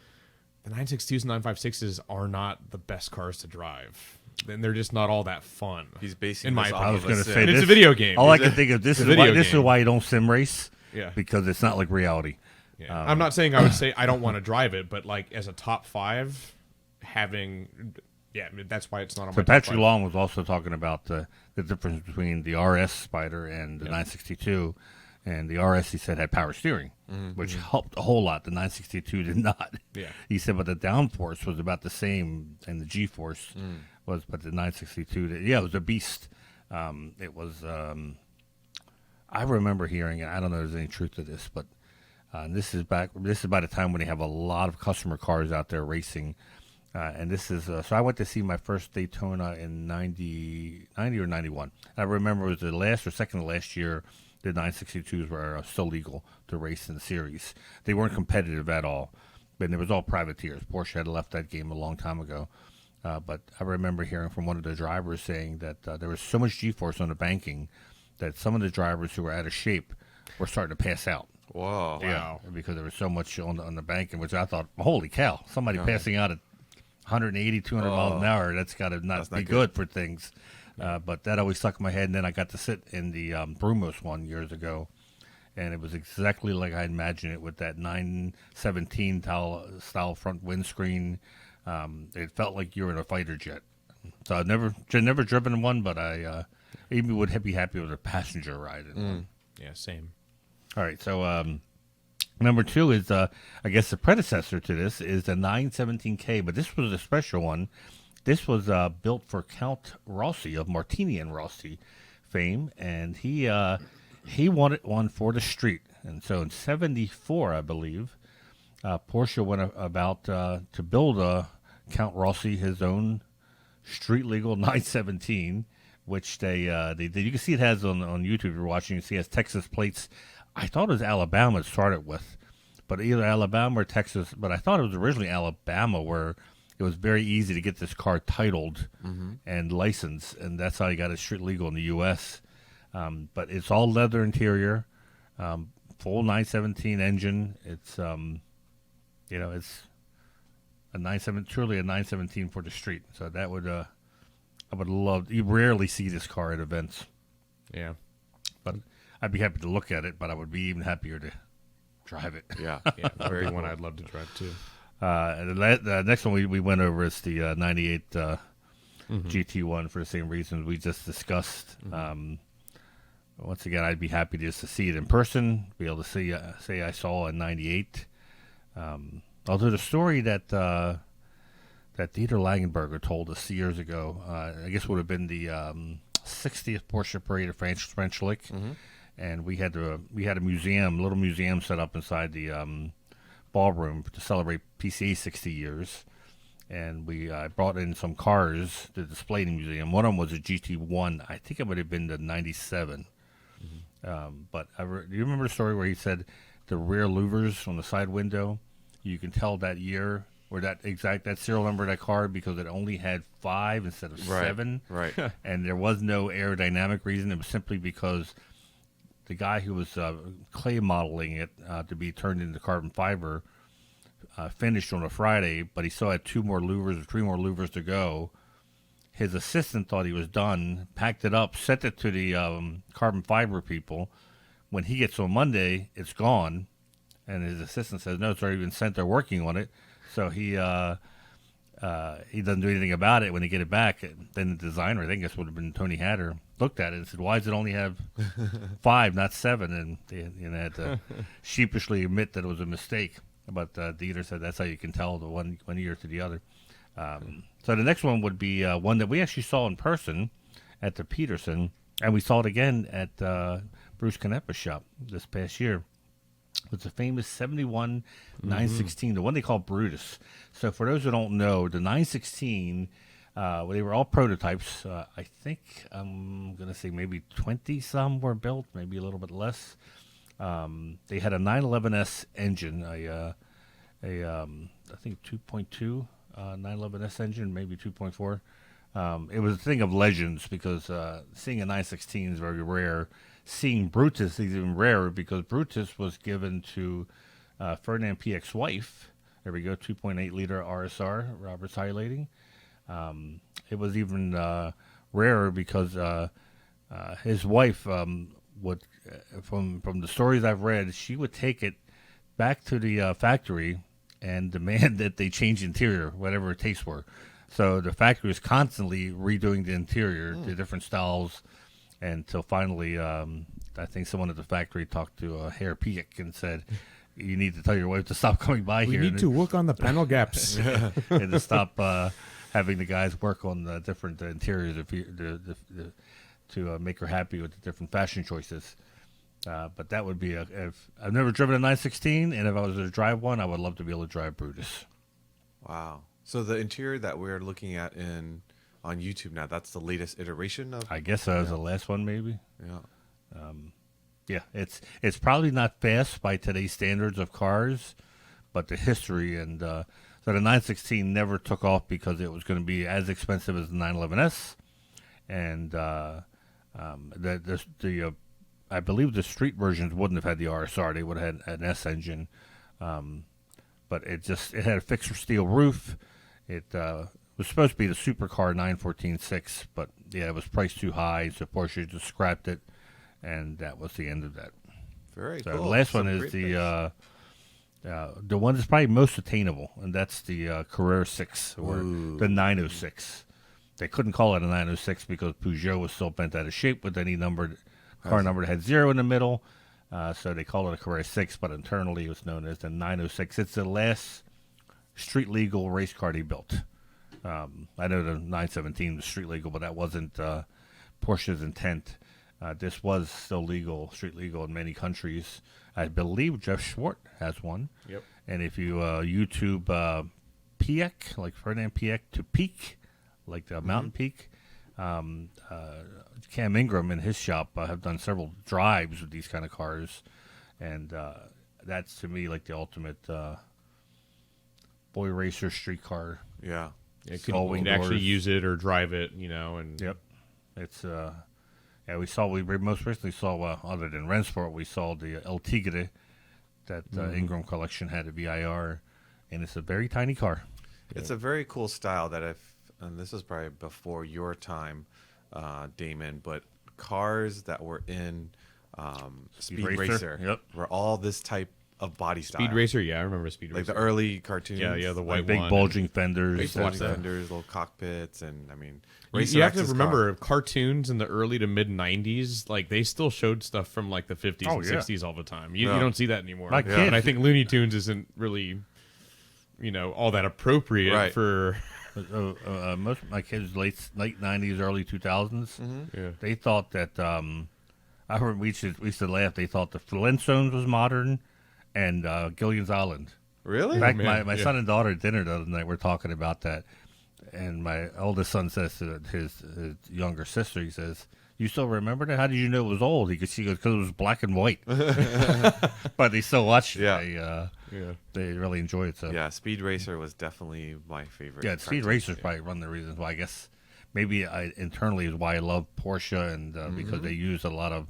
Speaker 4: the 962s and 956s are not the best cars to drive. And they're just not all that fun.
Speaker 2: He's basing
Speaker 4: in my
Speaker 2: this off
Speaker 4: opinion.
Speaker 3: I was going to
Speaker 2: sim.
Speaker 3: say
Speaker 4: And
Speaker 3: this,
Speaker 4: it's a video game.
Speaker 3: All I can think of, this
Speaker 4: It's a
Speaker 3: is
Speaker 4: video
Speaker 3: this is
Speaker 4: game.
Speaker 3: why you don't sim race.
Speaker 4: Yeah.
Speaker 3: Because it's not like reality.
Speaker 4: Yeah. I'm not saying I would say I don't want to drive it, but like as a top 5, having, yeah, I mean, that's why it's not on
Speaker 3: So
Speaker 4: my top
Speaker 3: Patrick
Speaker 4: 5.
Speaker 3: Long was also talking about the difference between the RS Spider and the 962. And the RS, he said, had power steering, which helped a whole lot. The 962 did not.
Speaker 4: Yeah.
Speaker 3: He said, but the downforce was about the same, and the G-force was, but the 962, it was a beast. It was, I remember hearing, and I don't know if there's any truth to this, but this is by the time when they have a lot of customer cars out there racing. And this is, so I went to see my first Daytona in 90 or 91. I remember it was the last or second to last year the 962s were still legal to race in the series. They weren't competitive at all, but it was all privateers. Porsche had left that game a long time ago. But I remember hearing from one of the drivers saying that there was so much G-force on the banking that some of the drivers who were out of shape were starting to pass out.
Speaker 2: Whoa.
Speaker 3: Yeah, because there was so much on the banking, which I thought, holy cow, somebody passing out at 180, 200 miles an hour, that's got to not be good for things. But that always stuck in my head, and then I got to sit in the Brumos one years ago, and it was exactly like I imagined it with that 917 style front windscreen. It felt like you were in a fighter jet. So I've never driven one, but I even would be happy with a passenger ride.
Speaker 4: Yeah, same.
Speaker 3: All right, so number 2 is, I guess the predecessor to this is the 917K, but this was a special one. This was built for Count Rossi of Martini and Rossi fame, and he wanted one for the street. And so in 74, I believe, Porsche went about to build Count Rossi his own street legal 917, which they did. You can see it has on YouTube. If you're watching, you see it has Texas plates. I thought it was Alabama to start it with, but either Alabama or Texas. But I thought it was originally Alabama, where it was very easy to get this car titled and licensed, and that's how you got it street legal in the U.S. But it's all leather interior, full 917 engine. It's it's a 97, truly a 917 for the street. So that would I would love. You rarely see this car at events.
Speaker 4: Yeah.
Speaker 3: But I'd be happy to look at it, but I would be even happier to drive it.
Speaker 2: Yeah.
Speaker 4: Yeah, very one I'd love to drive too.
Speaker 3: And the next one we went over is the 98 GT1 for the same reasons we just discussed. Once again, I'd be happy just to see it in person, be able to see say I saw a 98. Although the story that Dieter Langenberger told us years ago, I guess would have been the 60th Porsche Parade of French Lick, and we had a little museum set up inside the ballroom to celebrate PCA 60 years, and we brought in some cars to display in the museum. One of them was a GT1. I think it would have been the 97. But do you remember the story where he said the rear louvers on the side window, you can tell that year or that serial number of that car because it only had 5 instead of 7.
Speaker 2: Right.
Speaker 3: And there was no aerodynamic reason. It was simply because the guy who was clay modeling it to be turned into carbon fiber finished on a Friday, but he still had 3 more louvers to go. His assistant thought he was done, packed it up, sent it to the carbon fiber people. When he gets on Monday, it's gone, and his assistant says, no, it's already been sent. They're working on it. So he doesn't do anything about it when they get it back. Then the designer, I think this would have been Tony Hatter, looked at it and said, why does it only have 5, not 7? And they had to sheepishly admit that it was a mistake. But Dieter said that's how you can tell the one year to the other. So the next one would be one that we actually saw in person at the Peterson, and we saw it again at Bruce Canepa's shop this past year. It's a famous 71 916, the one they call Brutus. So for those who don't know, the 916, they were all prototypes. I think I'm going to say maybe 20 some were built, maybe a little bit less. They had a 911S engine, I think 2.2 911S engine, maybe 2.4. It was a thing of legends because seeing a 916 is very rare. Seeing Brutus is even rarer because Brutus was given to Ferdinand Piech's wife. There we go, 2.8 liter RSR, Robert's highlighting. It was even rarer because his wife would, from the stories I've read, she would take it back to the factory and demand that they change interior, whatever her tastes were. So the factory was constantly redoing the interior to different styles until finally, I think someone at the factory talked to Herr Piech and said, you need to tell your wife to stop coming by here.
Speaker 5: We need to work on the panel gaps.
Speaker 3: And to stop having the guys work on the different interiors to make her happy with the different fashion choices. But that would be if I've never driven a 916, and if I was to drive one, I would love to be able to drive Brutus.
Speaker 2: Wow. So the interior that we're looking at on YouTube now, that's the latest iteration of?
Speaker 3: I guess that was the last one, maybe.
Speaker 2: Yeah.
Speaker 3: Yeah, it's probably not fast by today's standards of cars, but the history and so the 916 never took off because it was going to be as expensive as the 911S, and I believe the street versions wouldn't have had the RSR; they would have had an S engine, but it had a fixed steel roof. It was supposed to be the supercar 914.6, but yeah, it was priced too high, so Porsche just scrapped it. And that was the end of that.
Speaker 2: Very
Speaker 3: so
Speaker 2: cool.
Speaker 3: The last one is the one that's probably most attainable, and that's the Carrera 6 or the 906. they couldn't call it a 906 because Peugeot was still bent out of shape with any car number that had 0 in the middle. So they called it a Carrera 6, but internally it was known as the 906. It's the last street legal race car they built. I know the 917 was street legal, but that wasn't Porsche's intent. This was still street legal in many countries. I believe Jeff Schwartz has one.
Speaker 4: Yep.
Speaker 3: And if you YouTube Piek, like Ferdinand Piek, to Peak, like the mountain peak, Cam Ingram in his shop have done several drives with these kind of cars. And that's, to me, like the ultimate boy racer street car.
Speaker 2: Yeah.
Speaker 4: You can actually use it or drive it, and
Speaker 3: Yep. It's we most recently saw other than Rennsport, we saw the El Tigre that Ingram collection had a VIR, and it's a very tiny car.
Speaker 2: It's a very cool style that and this is probably before your time, Damon, but cars that were in Speed Racer
Speaker 3: Yep.
Speaker 2: were all this type of body style.
Speaker 4: Speed Racer, yeah, I remember Speed
Speaker 2: like
Speaker 4: Racer.
Speaker 2: the early cartoons.
Speaker 4: Yeah, the white
Speaker 3: Big
Speaker 4: one.
Speaker 3: bulging fenders.
Speaker 2: Big bulging
Speaker 4: that.
Speaker 2: fenders, little cockpits, and I mean,
Speaker 4: You have to
Speaker 2: X's
Speaker 4: remember,
Speaker 2: car.
Speaker 4: cartoons in the early to mid '90s, like they still showed stuff from like the '50s and
Speaker 3: yeah.
Speaker 4: '60s all the time. You
Speaker 2: Yeah.
Speaker 4: don't see that anymore.
Speaker 3: My kids-
Speaker 4: And I think Looney Tunes isn't really, all that appropriate
Speaker 2: Right.
Speaker 4: for.
Speaker 3: Most of my kids, late '90s, early 2000s,
Speaker 4: Yeah.
Speaker 3: they thought that. I heard we used to laugh. They thought the Flintstones was modern, and Gilligan's Island.
Speaker 2: Really?
Speaker 3: In fact,
Speaker 4: man,
Speaker 3: my
Speaker 4: yeah.
Speaker 3: son and daughter at dinner the other night were talking about that, and my oldest son says to his younger sister, he says, "You still remember that? How did you know it was old?" She goes, "Because it was black and white." But they still watch it.
Speaker 2: Yeah.
Speaker 3: They really enjoy it. So
Speaker 2: Yeah, Speed Racer was definitely my favorite.
Speaker 3: yeah, Speed
Speaker 2: cartoon.
Speaker 3: Racer's probably one of the reasons why. I guess maybe internally is why I love Porsche, and because they use a lot of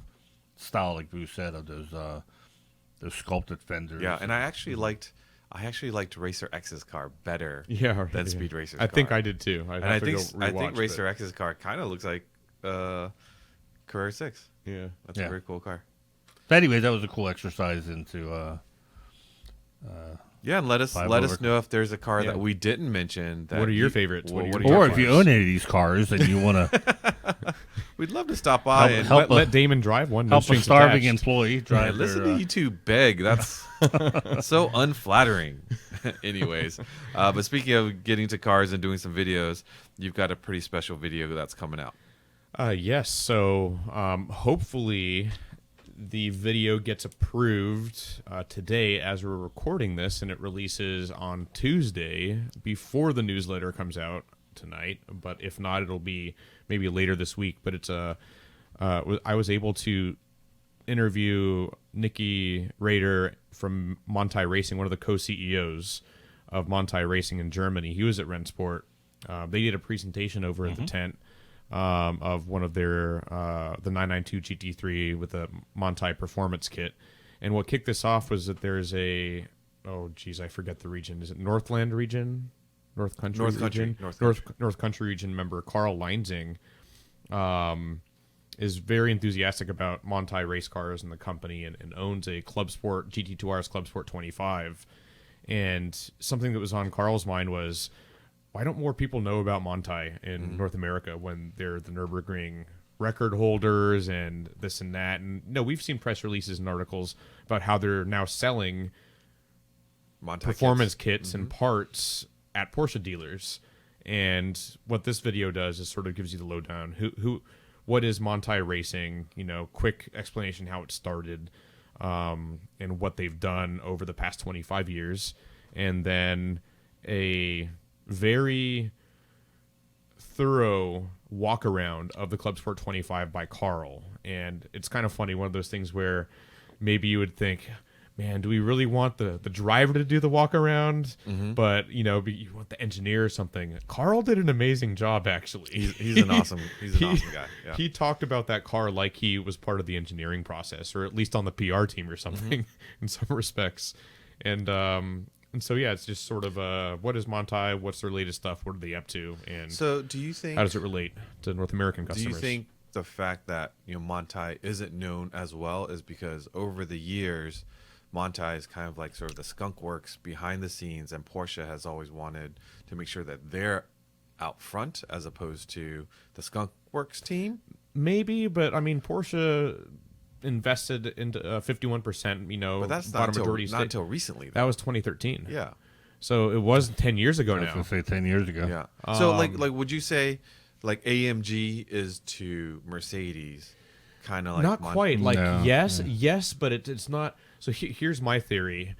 Speaker 3: style, like Bruce said, of those sculpted fenders.
Speaker 2: Yeah, and I actually liked Racer X's car better
Speaker 4: Yeah,
Speaker 2: than Speed Racer's
Speaker 4: I think
Speaker 2: car.
Speaker 4: I did too.
Speaker 2: And I think Racer X's car kind of looks like Carrera 6.
Speaker 4: Yeah.
Speaker 2: That's a
Speaker 3: Yeah.
Speaker 2: very cool car.
Speaker 3: But anyway, that was a cool exercise into.
Speaker 2: Yeah, and let us know if there's a car
Speaker 4: Yeah.
Speaker 2: that we didn't mention. That
Speaker 4: What are your favorites? What are your
Speaker 3: Or
Speaker 4: top
Speaker 3: if you
Speaker 4: cars?
Speaker 3: own any of these cars and you want to
Speaker 2: We'd love to stop by and
Speaker 3: help
Speaker 4: Let Damon drive one. No
Speaker 3: help a
Speaker 4: strings
Speaker 3: starving
Speaker 4: attached.
Speaker 3: employee
Speaker 2: Yeah,
Speaker 3: drive
Speaker 2: listen
Speaker 3: their,
Speaker 2: to you two beg. That's so unflattering. Anyways, but speaking of getting to cars and doing some videos, you've got a pretty special video that's coming out.
Speaker 4: Yes. So hopefully the video gets approved today as we're recording this, and it releases on Tuesday before the newsletter comes out tonight. But if not, it'll be maybe later this week. But it's I was able to interview Nicky Rader from Monty Racing, one of the co-CEOs of Monty Racing in Germany. He was at Rennsport. They did a presentation over at the tent of one of their the 992 GT3 with a Monty performance kit. And what kicked this off was that there's I forget the region. Is it Northland region? North Country region? North Country region member Carl Leinsing is very enthusiastic about Monty race cars and the company, and owns a Club Sport GT2RS Club Sport 25. And something that was on Carl's mind was, why don't more people know about Monty in North America when they're the Nürburgring record holders and this and that? And no, we've seen press releases and articles about how they're now selling
Speaker 2: Monty
Speaker 4: performance kits and parts at Porsche dealers. And what this video does is sort of gives you the lowdown. What is Monty Racing? Quick explanation how it started, and what they've done over the past 25 years, and then a very thorough walk around of the Club Sport 25 by Carl. And it's kind of funny, one of those things where maybe you would think, man, do we really want the driver to do the walk around? But you want the engineer or something. Carl did an amazing job, actually.
Speaker 2: He's an awesome guy. Yeah.
Speaker 4: He talked about that car like he was part of the engineering process, or at least on the PR team or something in some respects. And so yeah, it's just sort of what is Monty? What's their latest stuff? What are they up to? And
Speaker 2: So do you think?
Speaker 4: how does it relate to North American
Speaker 2: Do
Speaker 4: customers?
Speaker 2: you think the fact that Monty isn't known as well is because over the years, Monty is kind of like sort of the skunk works behind the scenes, and Porsche has always wanted to make sure that they're out front as opposed to the Skunk Works team.
Speaker 4: Maybe, but I mean, Porsche invested into 51%.
Speaker 2: But that's not until recently.
Speaker 4: That was 2013.
Speaker 2: Yeah.
Speaker 4: So it was 10 years ago
Speaker 3: I was
Speaker 4: now.
Speaker 3: going to say 10 years ago.
Speaker 2: Yeah. So like would you say like AMG is to Mercedes kind of like
Speaker 4: Not quite. Like
Speaker 3: No.
Speaker 4: yes, but it's not. So here's my theory.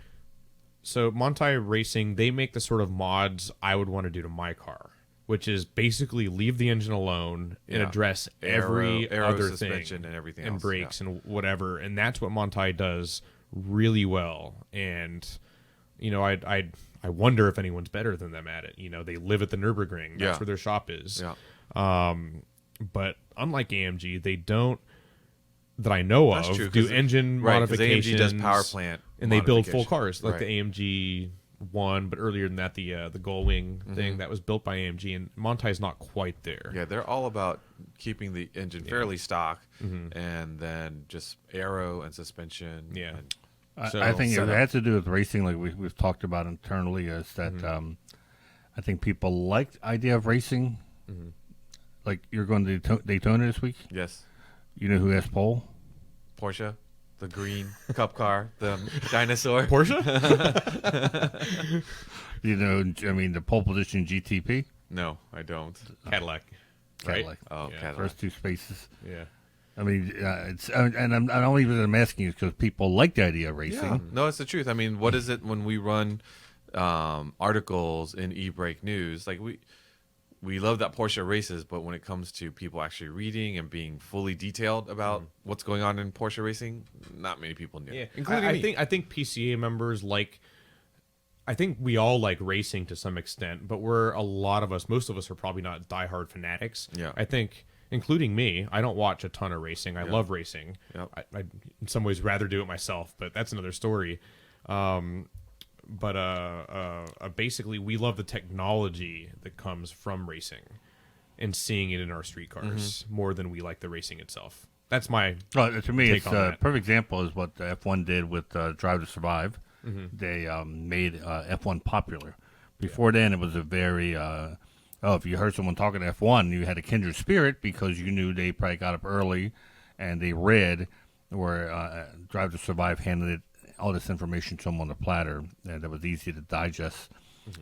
Speaker 4: So Monty Racing, they make the sort of mods I would want to do to my car, which is basically leave the engine alone and
Speaker 2: Yeah.
Speaker 4: address every
Speaker 2: Aero
Speaker 4: other
Speaker 2: suspension
Speaker 4: thing
Speaker 2: and everything
Speaker 4: and
Speaker 2: else,
Speaker 4: brakes
Speaker 2: yeah.
Speaker 4: and whatever, and that's what Monty does really well. And you know, I wonder if anyone's better than them at it. You know, they live at the Nürburgring. That's
Speaker 2: Yeah.
Speaker 4: where their shop is.
Speaker 2: Yeah.
Speaker 4: But unlike AMG, they don't, that I know
Speaker 2: That's
Speaker 4: of,
Speaker 2: true,
Speaker 4: do
Speaker 2: 'cause-
Speaker 4: engine
Speaker 2: right, 'cause
Speaker 4: modifications.
Speaker 2: AMG does power plant
Speaker 4: and they build full
Speaker 2: modification.
Speaker 4: cars like
Speaker 2: Right.
Speaker 4: the AMG one, but earlier than that, the Gullwing thing that was built by AMG, and Monty's not quite there.
Speaker 2: Yeah, they're all about keeping the engine fairly stock and then just aero and suspension.
Speaker 4: Yeah.
Speaker 2: and-
Speaker 3: I think it
Speaker 2: setup.
Speaker 3: had to do with racing, like we've talked about internally, is that I think people like the idea of racing. Like, you're going to Daytona this week.
Speaker 2: Yes.
Speaker 3: You know who has pole?
Speaker 2: Porsche, the green cup car, the dinosaur.
Speaker 4: Porsche?
Speaker 3: You know, I mean, the pole position GTP.
Speaker 2: No, I don't.
Speaker 4: Cadillac. Right?
Speaker 3: Cadillac.
Speaker 2: Oh,
Speaker 4: Yeah.
Speaker 2: Cadillac.
Speaker 3: First two spaces.
Speaker 4: Yeah.
Speaker 3: I mean, it's and I'm not only I'm asking you because people like the idea of racing.
Speaker 2: Yeah. No, it's the truth. I mean, what is it when we run articles in e-brake news? Like we love that Porsche races, but when it comes to people actually reading and being fully detailed about what's going on in Porsche racing, not many people knew.
Speaker 4: Yeah.
Speaker 2: Including me.
Speaker 4: I think PCA members like, I think we all like racing to some extent, but most of us are probably not diehard fanatics.
Speaker 2: Yeah.
Speaker 4: I think, including me, I don't watch a ton of racing. I love racing.
Speaker 2: Yep.
Speaker 4: I in some ways rather do it myself, but that's another story. Basically, we love the technology that comes from racing and seeing it in our street cars more than we like the racing itself. That's my
Speaker 3: Well, to me,
Speaker 4: take
Speaker 3: it's
Speaker 4: on
Speaker 3: a
Speaker 4: that.
Speaker 3: perfect example is what the F1 did with Drive to Survive. They made F1 popular. Before then, it was a very if you heard someone talking F1, you had a kindred spirit because you knew they probably got up early and they read where Drive to Survive handed it all this information to them on the platter that was easy to digest.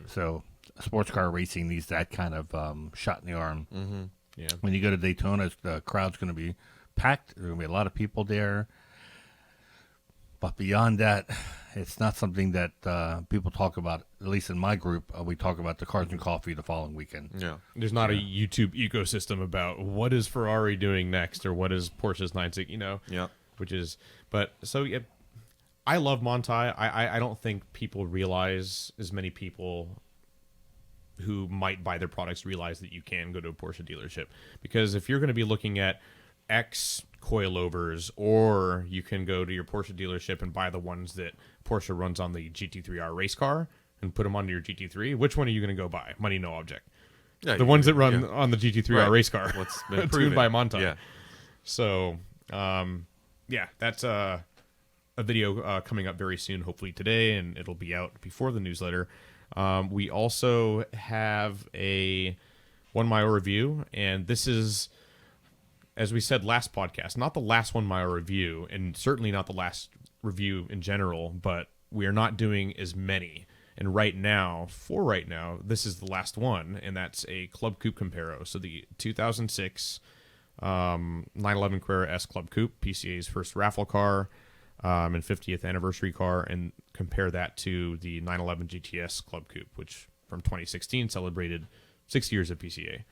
Speaker 3: So sports car racing needs that kind of shot in the arm.
Speaker 4: Yeah.
Speaker 3: When you go to Daytona, the crowd's going to be packed. There's going to be a lot of people there. But beyond that, it's not something that people talk about, at least in my group. We talk about the cars and coffee the following weekend.
Speaker 2: Yeah.
Speaker 4: There's not a YouTube ecosystem about what is Ferrari doing next or what is Porsche's 96,
Speaker 2: Yeah.
Speaker 4: I love Monty. I don't think people realize, as many people who might buy their products realize that you can go to a Porsche dealership. Because if you're going to be looking at X coilovers, or you can go to your Porsche dealership and buy the ones that Porsche runs on the GT3R race car and put them onto your GT3, which one are you going to go buy? Money, no object.
Speaker 2: Yeah,
Speaker 4: The ones that run on the GT3R
Speaker 2: Right.
Speaker 4: race car.
Speaker 2: What's been
Speaker 4: tuned
Speaker 2: proven.
Speaker 4: by Monty.
Speaker 2: Yeah.
Speaker 4: So, that's a video coming up very soon, hopefully today, and it'll be out before the newsletter. We also have a 1 mile review, and this is, as we said last podcast, not the last 1 mile review, and certainly not the last review in general, but we are not doing as many. And right now, this is the last one, and that's a Club Coupe Comparo. So the 2006 911 Carrera S Club Coupe, PCA's first raffle car and 50th anniversary car, and compare that to the 911 GTS Club Coupe, which from 2016 celebrated 6 years of PCA.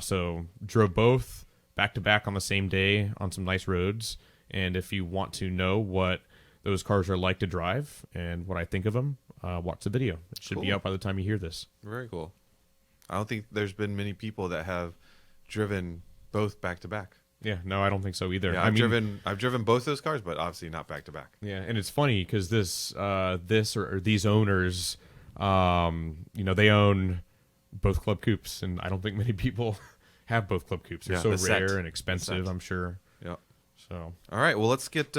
Speaker 4: So drove both back-to-back on the same day on some nice roads, and if you want to know what those cars are like to drive and what I think of them, watch the video. It should be
Speaker 2: Cool.
Speaker 4: out by the time you hear this.
Speaker 2: Very cool. I don't think there's been many people that have driven both back to back.
Speaker 4: Yeah, no, I don't think so either.
Speaker 2: Yeah, I've driven both those cars, but obviously not back to back.
Speaker 4: Yeah, and it's funny because these owners, they own both Club Coupes, and I don't think many people have both Club Coupes. They're
Speaker 2: Yeah,
Speaker 4: so
Speaker 2: the set.
Speaker 4: rare and expensive,
Speaker 2: The set.
Speaker 4: I'm sure.
Speaker 2: Yeah.
Speaker 4: So
Speaker 2: All right. Well, let's get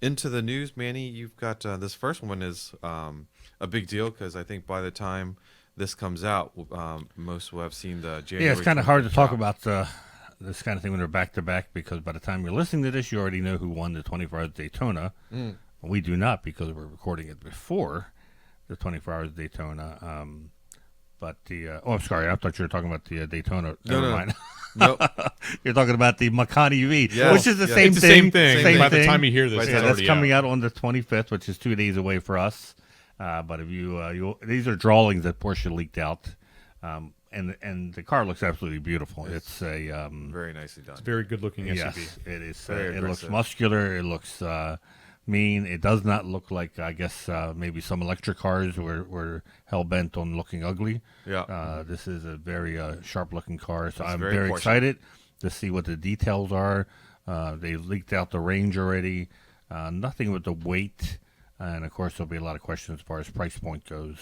Speaker 2: into the news, Manny. You've got this first one is a big deal because I think by the time this comes out, most will have seen the January.
Speaker 3: Yeah, it's kind of hard to talk
Speaker 2: drop.
Speaker 3: about this kind of thing when they're back to back, because by the time you're listening to this, you already know who won the 24 Hours of Daytona. We do not, because we're recording it before the 24 Hours of Daytona. But I'm sorry, I thought you were talking about the Daytona.
Speaker 2: No,
Speaker 3: Never
Speaker 2: no.
Speaker 3: mind.
Speaker 2: Nope.
Speaker 3: You're talking about the Macan EV,
Speaker 2: Yes,
Speaker 3: which is the
Speaker 2: yes.
Speaker 3: same
Speaker 4: It's
Speaker 3: thing.
Speaker 4: the same thing.
Speaker 2: Same
Speaker 4: By the
Speaker 3: thing.
Speaker 4: time you hear this,
Speaker 2: By
Speaker 4: it's
Speaker 2: the time-
Speaker 3: That's
Speaker 4: already
Speaker 3: coming out on the 25th, which is 2 days away for us. But if these are drawings that Porsche leaked out, and the car looks absolutely beautiful. It's a
Speaker 2: Very nicely done.
Speaker 4: Very good looking SUV.
Speaker 3: yes, it is.
Speaker 2: Very
Speaker 3: It looks
Speaker 2: aggressive.
Speaker 3: muscular. It looks mean. It does not look like, I guess, maybe some electric cars were hell bent on looking ugly.
Speaker 2: Yeah.
Speaker 3: This is a very sharp looking car, so I'm
Speaker 2: very
Speaker 3: very
Speaker 2: Porsche.
Speaker 3: excited to see what the details are. They leaked out the range already. Nothing with the weight. And, of course, there'll be a lot of questions as far as price point goes.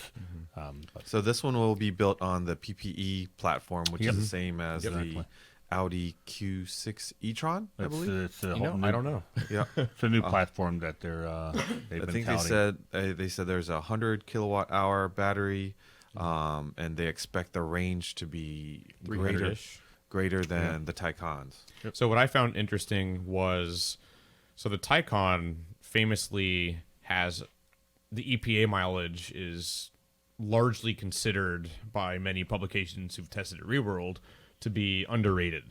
Speaker 3: But
Speaker 2: So this one will be built on the PPE platform, which
Speaker 3: Yep.
Speaker 2: is the same as
Speaker 3: Exactly.
Speaker 2: the Audi Q6 e-tron, I believe.
Speaker 3: it's a
Speaker 4: You
Speaker 3: whole
Speaker 4: know,
Speaker 3: new,
Speaker 4: I don't know.
Speaker 2: Yeah.
Speaker 3: It's a new platform that they've
Speaker 2: I
Speaker 3: been
Speaker 2: think
Speaker 3: touting.
Speaker 2: they said there's a 100 kilowatt hour battery, and they expect the range to be greater
Speaker 4: 300-ish.
Speaker 2: than the Taycans.
Speaker 4: So what I found interesting was, so the Taycan famously has the EPA mileage is largely considered by many publications who've tested it real world to be underrated.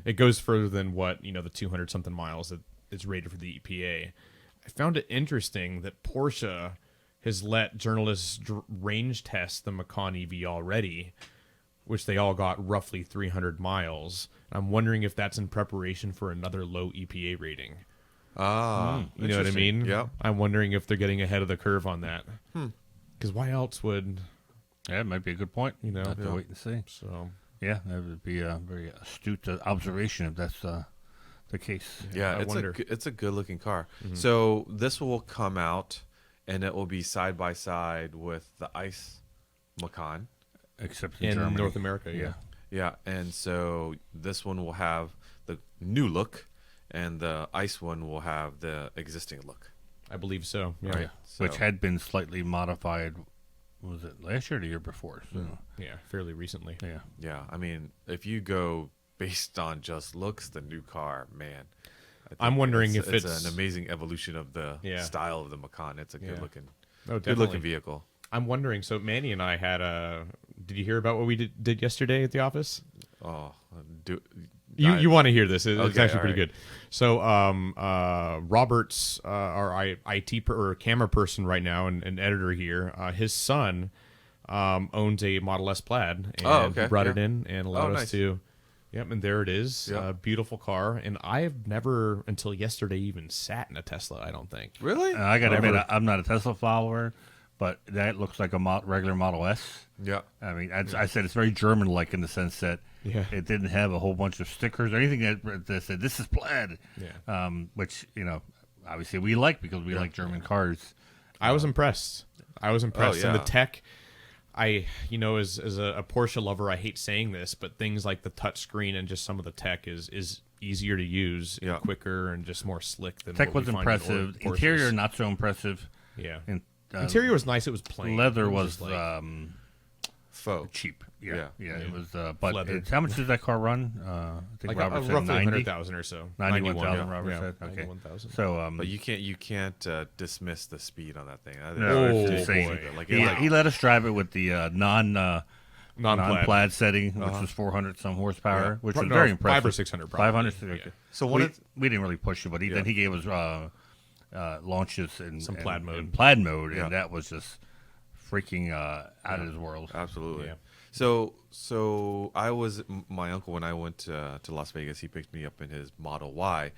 Speaker 4: It goes further than what, the 200 something miles that is rated for the EPA. I found it interesting that Porsche has let journalists range test the Macan EV already, which they all got roughly 300 miles. I'm wondering if that's in preparation for another low EPA rating.
Speaker 2: Ah,
Speaker 4: You know what I mean?
Speaker 2: Yeah.
Speaker 4: I'm wondering if they're getting ahead of the curve on that. Because why else would,
Speaker 3: Yeah, it might be a good point.
Speaker 4: You know,
Speaker 3: have to
Speaker 2: yeah.
Speaker 3: wait and see.
Speaker 4: so...
Speaker 3: Yeah, that would be a very astute observation if that's the case.
Speaker 2: Yeah,
Speaker 4: I wonder.
Speaker 2: it's a good looking car. So this will come out, and it will be side by side with the ICE Macan.
Speaker 3: Except in
Speaker 4: In
Speaker 3: Germany.
Speaker 4: North America, yeah.
Speaker 2: Yeah, and so this one will have the new look, and the ICE one will have the existing look.
Speaker 4: I believe so. Yeah.
Speaker 3: Right.
Speaker 2: So-
Speaker 3: Which had been slightly modified. Was it last year or the year before? So,
Speaker 4: Yeah, fairly recently.
Speaker 3: yeah.
Speaker 2: Yeah, I mean, if you go based on just looks, the new car, man. I think
Speaker 4: I'm wondering if
Speaker 2: it's
Speaker 4: it's-
Speaker 2: an amazing evolution of the
Speaker 4: Yeah.
Speaker 2: style of the Macan. It's a
Speaker 4: Yeah.
Speaker 2: good looking,
Speaker 4: Oh,
Speaker 2: good
Speaker 4: definitely.
Speaker 2: looking vehicle.
Speaker 4: I'm wondering, so Manny and I had a... Did you hear about what we did yesterday at the office?
Speaker 2: Oh,
Speaker 4: You want to hear this. It's
Speaker 2: Okay,
Speaker 4: actually
Speaker 2: all
Speaker 4: pretty
Speaker 2: right.
Speaker 4: good. So Robert's our IT or camera person right now and editor here, his son owns a Model S Plaid, and
Speaker 2: okay,
Speaker 4: he brought it
Speaker 2: yeah.
Speaker 4: in and allowed us
Speaker 2: nice.
Speaker 4: to... Yep, and there it is.
Speaker 2: Yep.
Speaker 4: Beautiful car. And I've never, until yesterday, even sat in a Tesla, I don't think.
Speaker 2: Really?
Speaker 3: I got to
Speaker 4: Never.
Speaker 3: admit, I'm not a Tesla follower, but that looks like a regular Model S.
Speaker 2: Yeah.
Speaker 3: I mean, I said it's very German-like in the sense that
Speaker 4: Yeah.
Speaker 3: it didn't have a whole bunch of stickers or anything that said, this is Plaid.
Speaker 4: Yeah.
Speaker 3: Which, obviously we like because we like German cars.
Speaker 4: I was impressed. And
Speaker 2: yeah.
Speaker 4: the tech, as a Porsche lover, I hate saying this, but things like the touchscreen and just some of the tech is easier to use,
Speaker 2: Yeah.
Speaker 4: and quicker, and just more slick than
Speaker 3: Tech
Speaker 4: what
Speaker 3: was
Speaker 4: we find in
Speaker 3: impressive.
Speaker 4: Porsches.
Speaker 3: Interior, not so impressive.
Speaker 4: Yeah.
Speaker 3: In,
Speaker 4: Interior was nice. It was plain.
Speaker 3: leather
Speaker 4: It
Speaker 3: was
Speaker 4: just like-
Speaker 2: Faux.
Speaker 3: cheap. Yeah.
Speaker 2: Yeah.
Speaker 3: It was. But
Speaker 4: Leather.
Speaker 3: how much does that car run? I think
Speaker 4: like
Speaker 3: Robert said
Speaker 4: roughly
Speaker 3: 90.
Speaker 4: 100,000 or so.
Speaker 3: 91,000,
Speaker 4: yeah.
Speaker 3: Robert
Speaker 4: Yeah,
Speaker 3: said. Okay.
Speaker 4: 91,000.
Speaker 3: So,
Speaker 2: But you can't dismiss the speed on that thing. I think
Speaker 3: no,
Speaker 2: it's
Speaker 3: it's
Speaker 4: Oh,
Speaker 3: insane.
Speaker 4: boy.
Speaker 2: Like,
Speaker 3: He let us drive it with the non-plaid setting, which was 400 some horsepower,
Speaker 2: Yeah.
Speaker 3: which was
Speaker 4: No,
Speaker 3: very
Speaker 4: 500
Speaker 3: impressive.
Speaker 4: or 600 probably.
Speaker 3: 500.
Speaker 4: Yeah.
Speaker 3: Okay.
Speaker 2: So one
Speaker 3: we,
Speaker 2: of
Speaker 3: we didn't really push it, but
Speaker 2: Yeah.
Speaker 3: then he gave us launches in
Speaker 4: Some plaid mode.
Speaker 3: in plaid mode,
Speaker 2: Yeah.
Speaker 3: and that was just freaking out of his world.
Speaker 2: Absolutely.
Speaker 4: Yeah.
Speaker 2: So I was my uncle when I went to Las Vegas. He picked me up in his Model Y,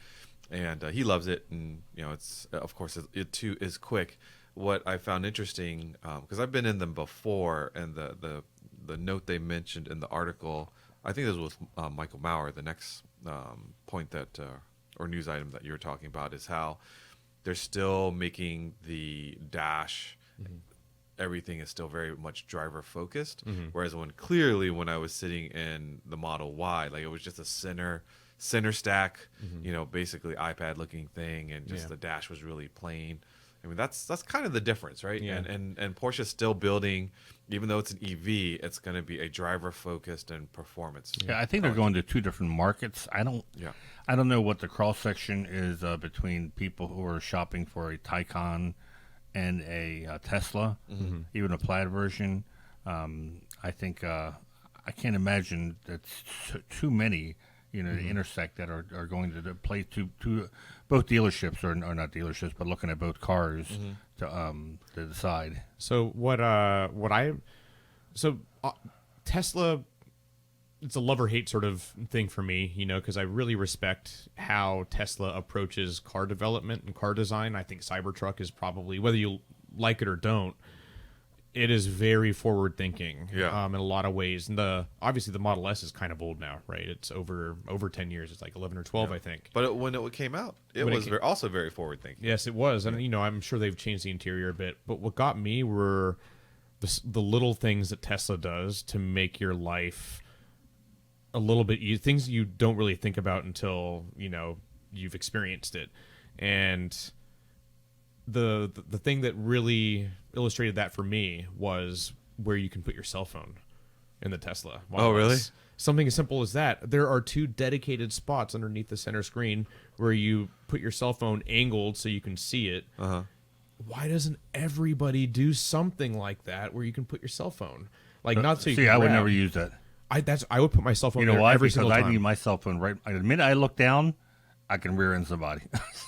Speaker 2: and he loves it. And it's of course it too is quick. What I found interesting because I've been in them before, and the note they mentioned in the article, I think this was with Michael Maurer. The next point that or news item that you were talking about is how they're still making the dash. Everything is still very much driver focused, whereas when I was sitting in the Model Y, like it was just a center stack, basically iPad looking thing, and just
Speaker 4: Yeah.
Speaker 2: the dash was really plain. I mean, that's kind of the difference, right?
Speaker 4: Yeah.
Speaker 2: And Porsche's still building, even though it's an EV, it's going to be a driver focused and performance.
Speaker 3: Yeah, I think they're going to two different markets. I don't know what the cross section is between people who are shopping for a Taycan and a Tesla, even a plaid version. I think I can't imagine that's too many, to intersect that are going to play to both dealerships or not dealerships, but looking at both cars to decide.
Speaker 4: So Tesla, it's a love or hate sort of thing for me, because I really respect how Tesla approaches car development and car design. I think Cybertruck is probably, whether you like it or don't, it is very forward thinking in a lot of ways. And obviously the Model S is kind of old now, right? It's over 10 years. It's like 11 or 12, I think.
Speaker 2: But when it came out, it was also very forward thinking.
Speaker 4: Yes, it was. And, I'm sure they've changed the interior a bit. But what got me were the little things that Tesla does to make your life a little bit things you don't really think about until, you've experienced it. And the thing that really illustrated that for me was where you can put your cell phone in the Tesla Model
Speaker 2: Oh, really?
Speaker 4: S. Something as simple as that. There are 2 dedicated spots underneath the center screen where you put your cell phone angled so you can see it. Why doesn't everybody do something like that where you can put your cell phone? Like, not so you can
Speaker 3: I would
Speaker 4: grab.
Speaker 3: never use that.
Speaker 4: I would put my cell phone
Speaker 3: You know
Speaker 4: there
Speaker 3: why?
Speaker 4: every
Speaker 3: Because
Speaker 4: single
Speaker 3: I
Speaker 4: time.
Speaker 3: need my cell phone right. The minute I look down, I can rear end somebody.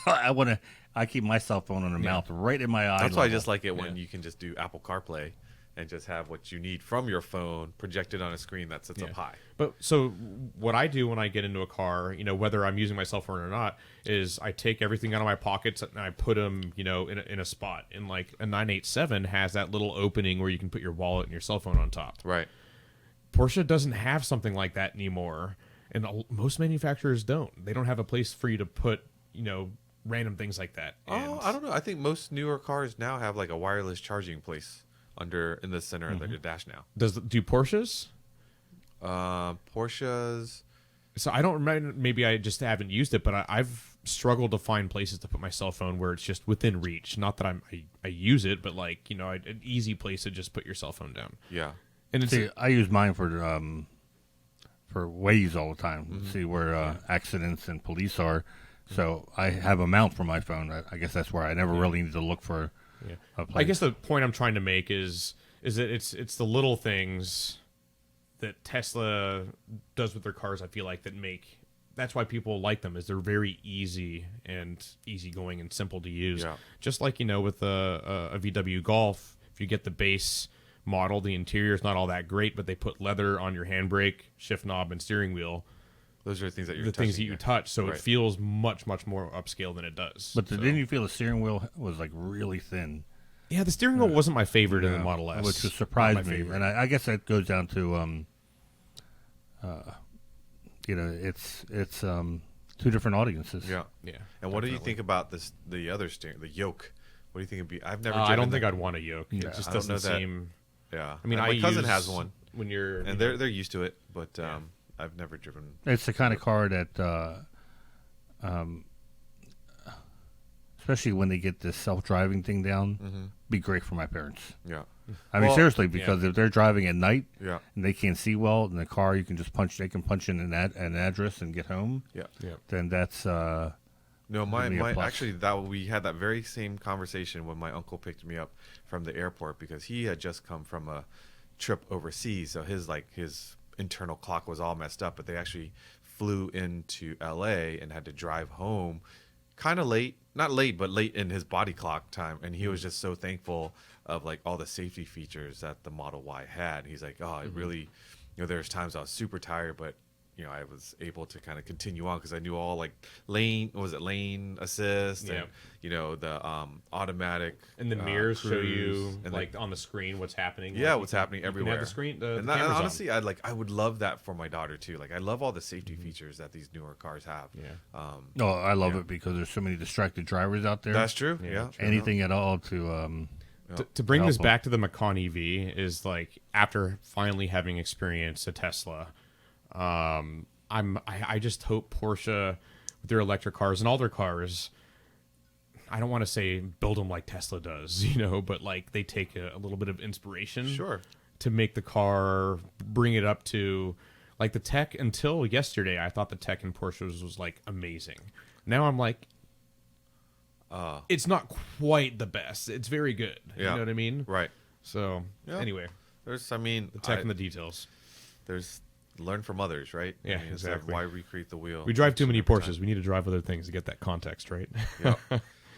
Speaker 3: So I keep my cell phone on the mouth right in my eye.
Speaker 2: That's why I just like it when you can just do Apple CarPlay and just have what you need from your phone projected on a screen that sits up high.
Speaker 4: But so what I do when I get into a car, whether I'm using my cell phone or not, is I take everything out of my pockets and I put them, in a spot. And like a 987 has that little opening where you can put your wallet and your cell phone on top.
Speaker 2: Right.
Speaker 4: Porsche doesn't have something like that anymore. And most manufacturers don't. They don't have a place for you to put, random things like that.
Speaker 2: Oh, I don't know. I think most newer cars now have like a wireless charging place in the center of the dash now.
Speaker 4: Do Porsches?
Speaker 2: Porsches.
Speaker 4: So I don't remember. Maybe I just haven't used it, but I've struggled to find places to put my cell phone where it's just within reach. Not that I use it, but like an easy place to just put your cell phone down.
Speaker 2: Yeah.
Speaker 4: And it's
Speaker 3: I use mine for Waze all the time. See where accidents and police are. So I have a mount for my phone. I guess that's where I never really need to look for a place.
Speaker 4: I guess the point I'm trying to make is that it's the little things that Tesla does with their cars. I feel like that's why people like them, is they're very easy and easygoing and simple to use.
Speaker 2: Yeah.
Speaker 4: Just like with a VW Golf, if you get the base model, the interior is not all that great, but they put leather on your handbrake, shift knob, and steering wheel.
Speaker 2: Those are the things that
Speaker 4: you touch, so it feels much, much more upscale than it does.
Speaker 3: But didn't you feel the steering wheel was like really thin?
Speaker 4: Yeah, the steering wheel wasn't my favorite in the Model S,
Speaker 3: which surprised me. And I guess that goes down to it's two different audiences.
Speaker 2: Yeah. And what do you think about the other steering, the yoke? What do you think it'd be? I've never.
Speaker 4: I don't think I'd want a yoke.
Speaker 3: Yeah.
Speaker 4: It just
Speaker 2: I don't
Speaker 4: doesn't
Speaker 2: know that.
Speaker 4: seem.
Speaker 2: Yeah.
Speaker 4: I mean,
Speaker 2: my cousin has one,
Speaker 4: when you're,
Speaker 2: and they're used to it, but I've never driven.
Speaker 3: It's the kind of car that, especially when they get this self-driving thing down, be great for my parents.
Speaker 2: Yeah.
Speaker 3: I mean, seriously, because if they're driving at night
Speaker 2: Yeah.
Speaker 3: and they can't see well in the car, you can just they can punch in an address and get home.
Speaker 2: Yeah.
Speaker 3: Then that's
Speaker 2: No,
Speaker 3: Would be a
Speaker 2: my
Speaker 3: plus.
Speaker 2: actually we had that very same conversation when my uncle picked me up from the airport, because he had just come from a trip overseas, so his internal clock was all messed up. But they actually flew into LA and had to drive home kind of late, not late, but late in his body clock time, and he was just so thankful of like all the safety features that the Model Y had. He's like, oh, it really, there's times I was super tired, but I was able to kind of continue on because I knew all like lane assist and the automatic,
Speaker 4: and the mirrors show
Speaker 2: cruise,
Speaker 4: you
Speaker 2: and
Speaker 4: like on the screen what's happening.
Speaker 2: Yeah,
Speaker 4: Like,
Speaker 2: what's
Speaker 4: you can-
Speaker 2: happening
Speaker 4: you
Speaker 2: everywhere.
Speaker 4: Can have the screen, the
Speaker 2: and
Speaker 4: cameras on.
Speaker 2: honestly, I would love that for my daughter too. Like I love all the safety features that these newer cars have.
Speaker 4: Yeah.
Speaker 3: no, I love it because there's so many distracted drivers out there.
Speaker 2: That's true.
Speaker 4: Yeah,
Speaker 2: Yeah.
Speaker 4: true.
Speaker 3: Anything at all to
Speaker 4: To bring this
Speaker 3: Help 'em.
Speaker 4: back to the Macan EV is like, after finally having experienced a Tesla, I just hope Porsche with their electric cars and all their cars, I don't want to say build them like Tesla does, but like they take a little bit of inspiration
Speaker 2: Sure.
Speaker 4: to make the car, bring it up to like the tech. Until yesterday, I thought the tech in Porsches was like amazing. Now I'm like, it's not quite the best. It's very good.
Speaker 2: Yeah.
Speaker 4: You know what I mean?
Speaker 2: Right.
Speaker 4: So
Speaker 2: Yeah.
Speaker 4: anyway,
Speaker 2: There's,
Speaker 4: the tech and the details.
Speaker 2: there's learn from others, right?
Speaker 4: Yeah,
Speaker 2: it's like,
Speaker 4: exactly.
Speaker 2: why recreate the wheel?
Speaker 4: We drive too many
Speaker 2: every
Speaker 4: Porsches.
Speaker 2: time?
Speaker 4: We need to drive other things to get that context, right?
Speaker 2: Yeah.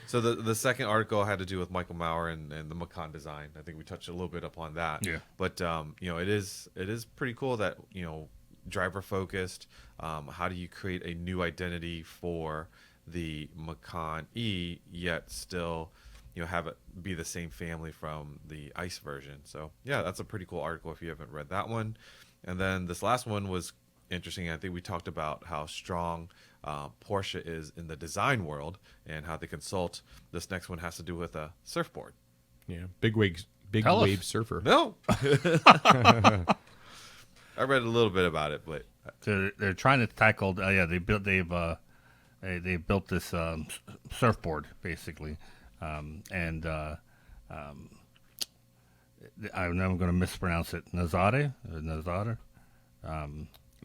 Speaker 2: So the second article had to do with Michael Maurer and the Macan design. I think we touched a little bit upon that.
Speaker 3: Yeah.
Speaker 2: But it is pretty cool that driver focused. How do you create a new identity for the Macan E yet still have it be the same family from the ICE version? So yeah, that's a pretty cool article if you haven't read that one. And then this last one was interesting. I think we talked about how strong Porsche is in the design world and how they consult. This next one has to do with a surfboard.
Speaker 4: Yeah, big wave
Speaker 3: Tell us.
Speaker 4: surfer.
Speaker 2: No, I read a little bit about it, but
Speaker 3: They're trying to tackle. They built this surfboard basically, and I'm going to mispronounce it. Nazare.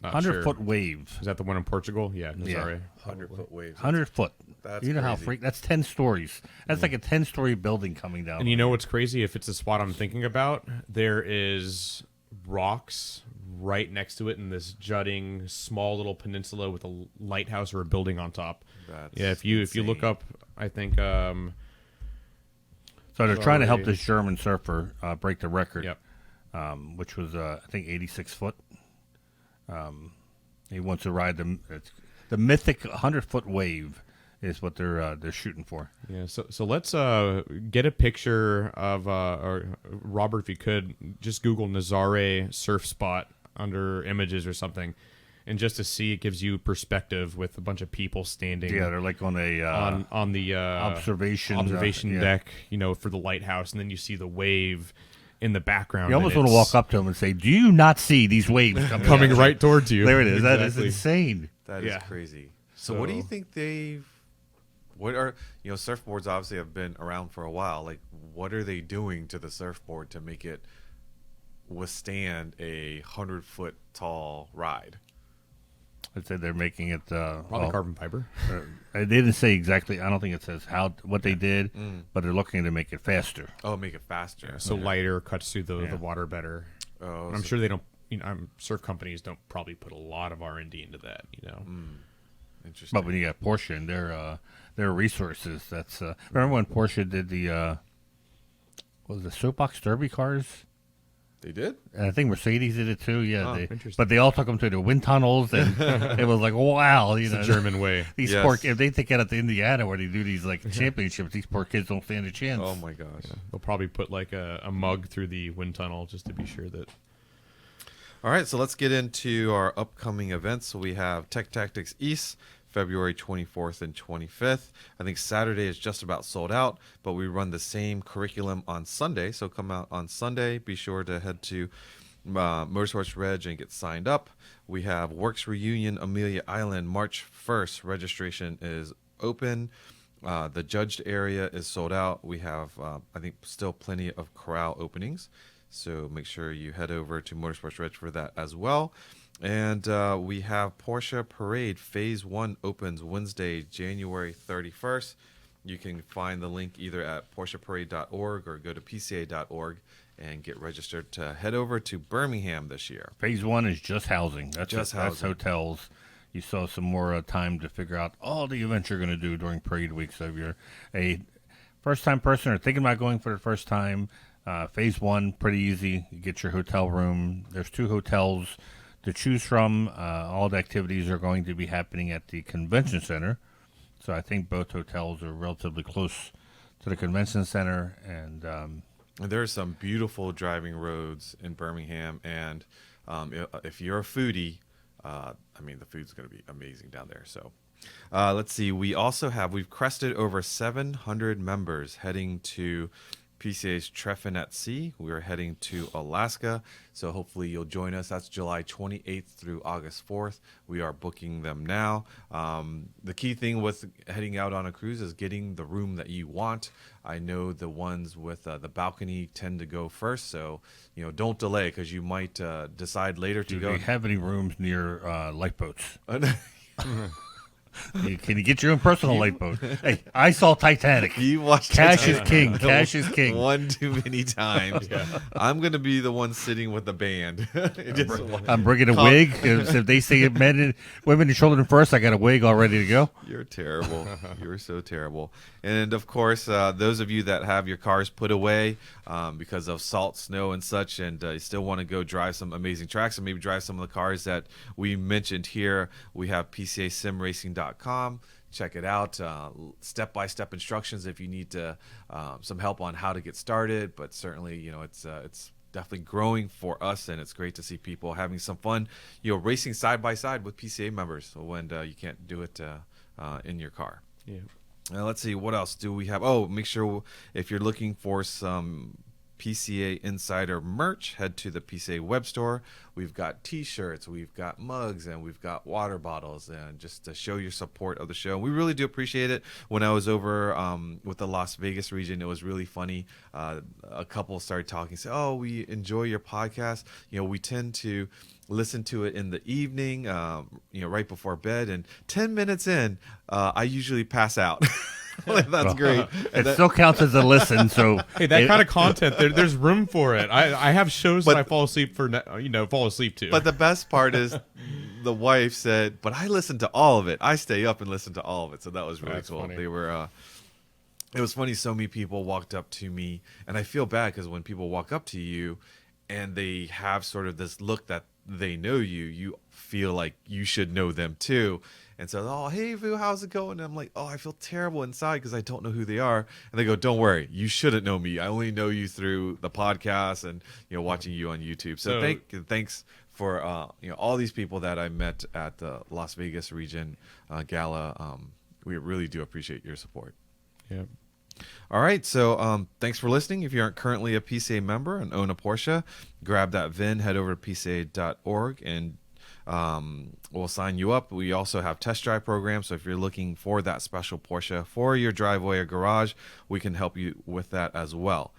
Speaker 3: 100-foot wave.
Speaker 4: Is that the one in Portugal? Yeah, Nazare.
Speaker 2: 100-foot waves.
Speaker 3: 100 foot.
Speaker 2: That's
Speaker 3: you know how
Speaker 2: crazy.
Speaker 3: that's 10 stories. That's like a 10-story building coming down.
Speaker 4: And you know what's crazy? If it's the spot I'm thinking about, there is rocks right next to it in this jutting small little peninsula with a lighthouse or a building on top.
Speaker 2: That's
Speaker 4: If you look
Speaker 2: insane.
Speaker 4: up, I think.
Speaker 3: So they're trying to help
Speaker 4: Sorry.
Speaker 3: this German surfer break the record,
Speaker 4: Yep.
Speaker 3: which was I think 86 foot. He wants to ride the mythic 100-foot wave is what they're shooting for.
Speaker 4: Yeah. So let's get a picture of or Robert, if you could, just Google Nazare surf spot under images or something, and just to see, it gives you perspective with a bunch of people standing.
Speaker 3: Yeah, they're like on a
Speaker 4: on the
Speaker 3: observation yeah.
Speaker 4: deck, for the lighthouse, and then you see the wave in the background.
Speaker 3: You almost
Speaker 4: and
Speaker 3: want to
Speaker 4: it's
Speaker 3: walk up to him and say, "Do you not see these waves
Speaker 4: coming right towards you?"
Speaker 3: There it is. That
Speaker 4: Exactly.
Speaker 3: is insane.
Speaker 2: That is
Speaker 4: Yeah.
Speaker 2: crazy. So what do you think what are, surfboards obviously have been around for a while. Like, what are they doing to the surfboard to make it withstand a 100-foot tall ride?
Speaker 3: I'd say they're making it
Speaker 4: Probably carbon fiber.
Speaker 3: They didn't say exactly. I don't think it says what they did, but they're looking to make it faster.
Speaker 2: Oh, make it faster.
Speaker 4: So lighter, cuts through the
Speaker 3: Yeah.
Speaker 4: water better.
Speaker 2: Oh,
Speaker 4: I'm
Speaker 2: so-
Speaker 4: sure they don't. Surf companies don't probably put a lot of R&D into that.
Speaker 2: Interesting.
Speaker 3: But when you got Porsche and their resources, that's remember when Porsche did the what was the soapbox derby cars?
Speaker 2: They did?
Speaker 3: And I think Mercedes did it too. Yeah,
Speaker 2: Oh,
Speaker 4: interesting.
Speaker 3: but they all took them to the wind tunnels, and it was like, wow,
Speaker 4: It's the German way.
Speaker 3: These
Speaker 2: Yes.
Speaker 3: poor if they take it out to Indiana where they do these like championships, these poor kids don't stand a chance.
Speaker 2: Oh, my gosh.
Speaker 4: They'll probably put like a mug through the wind tunnel just to be sure that.
Speaker 2: All right, so let's get into our upcoming events. So we have Tech Tactics East, February 24th and 25th. I think Saturday is just about sold out, but we run the same curriculum on Sunday. So come out on Sunday. Be sure to head to Motorsports Reg and get signed up. We have Works Reunion Amelia Island, March 1st. Registration is open. The judged area is sold out. We have, I think, still plenty of corral openings. So make sure you head over to Motorsports Reg for that as well. And we have Porsche Parade Phase 1 opens Wednesday, January 31st. You can find the link either at PorscheParade.org or go to PCA.org and get registered to head over to Birmingham this year.
Speaker 3: Phase 1 is just housing. That's
Speaker 2: Just
Speaker 3: That's
Speaker 2: housing.
Speaker 3: hotels. You still have some more time to figure out all the events you're going to do during parade week. So if you're a first-time person or thinking about going for the first time, Phase 1, pretty easy. You get your hotel room. There's 2 hotels to choose from. All the activities are going to be happening at the convention center. So I think both hotels are relatively close to the convention center. And
Speaker 2: And there are some beautiful driving roads in Birmingham. And if you're a foodie, the food's going to be amazing down there. So let's see. We've crested over 700 members heading to PCA's Treffin at Sea. We are heading to Alaska, so hopefully you'll join us. That's July 28th through August 4th. We are booking them now. The key thing with heading out on a cruise is getting the room that you want. I know the ones with the balcony tend to go first, so don't delay, because you might decide later to
Speaker 3: Do
Speaker 2: go.
Speaker 3: they have any rooms near lifeboats? Can you get your own personal lifeboat? Hey, I saw Titanic.
Speaker 2: You watched
Speaker 3: Cash is
Speaker 2: Titanic
Speaker 3: king. Cash is king.
Speaker 2: one too many times. I'm going to be the one sitting with the band.
Speaker 3: I'm bringing a wig. If they say women and children first, I got a wig all ready to go.
Speaker 2: You're terrible. You're so terrible. And of course, those of you that have your cars put away because of salt, snow, and such, and you still want to go drive some amazing tracks and maybe drive some of the cars that we mentioned here, we have PCASimRacing.com. Check it out. Step-by-step instructions if you need some help on how to get started. But certainly, it's definitely growing for us, and it's great to see people having some fun, racing side by side with PCA members when you can't do it in your car.
Speaker 4: Yeah.
Speaker 2: Let's see, what else do we have? Oh, make sure if you're looking for some PCA Insider merch, head to the PCA web store. We've got t-shirts, we've got mugs, and we've got water bottles, and just to show your support of the show. We really do appreciate it. When I was over with the Las Vegas region, it was really funny. A couple started talking, say, "Oh, we enjoy your podcast. We tend to listen to it in the evening, right before bed, and 10 minutes in, I usually pass out." That's great.
Speaker 3: It still counts as a listen. So
Speaker 4: Hey, that kind of content, there's room for it. I have shows that I fall asleep to.
Speaker 2: But the best part is the wife said, "But I listen to all of it. I stay up and listen to all of it." So that was really
Speaker 4: That's
Speaker 2: cool.
Speaker 4: funny.
Speaker 2: They were. It was funny. So many people walked up to me, and I feel bad because when people walk up to you, and they have sort of this look that they know you, you feel like you should know them too. And so, "Oh, hey, Vu, how's it going?" And I'm like, "Oh, I feel terrible inside because I don't know who they are." And they go, "Don't worry, you shouldn't know me. I only know you through the podcast and watching you on YouTube." So thanks for all these people that I met at the Las Vegas region gala. We really do appreciate your support.
Speaker 4: Yeah.
Speaker 2: All right, so thanks for listening. If you aren't currently a PCA member and own a Porsche, grab that VIN, head over to PCA.org, and we'll sign you up. We also have test drive programs, so if you're looking for that special Porsche for your driveway or garage, we can help you with that as well.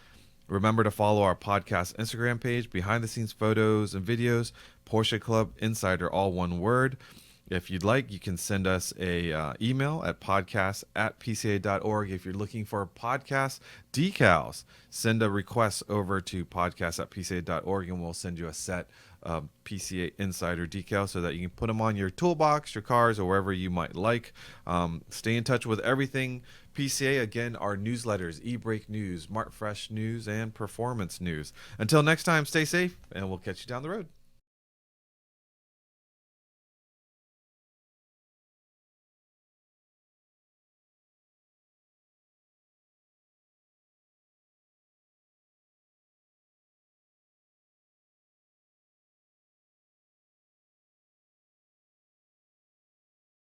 Speaker 2: Remember to follow our podcast Instagram page, behind the scenes photos and videos, Porsche Club Insider, all one word. If you'd like, you can send us a email at podcast@pca.org. If you're looking for podcast decals, send a request over to podcast@pca.org, and we'll send you a set of PCA Insider decals so that you can put them on your toolbox, your cars, or wherever you might like. Stay in touch with everything PCA. Again, our newsletters, e-brake news, Smart Fresh news, and performance news. Until next time, stay safe, and we'll catch you down the road.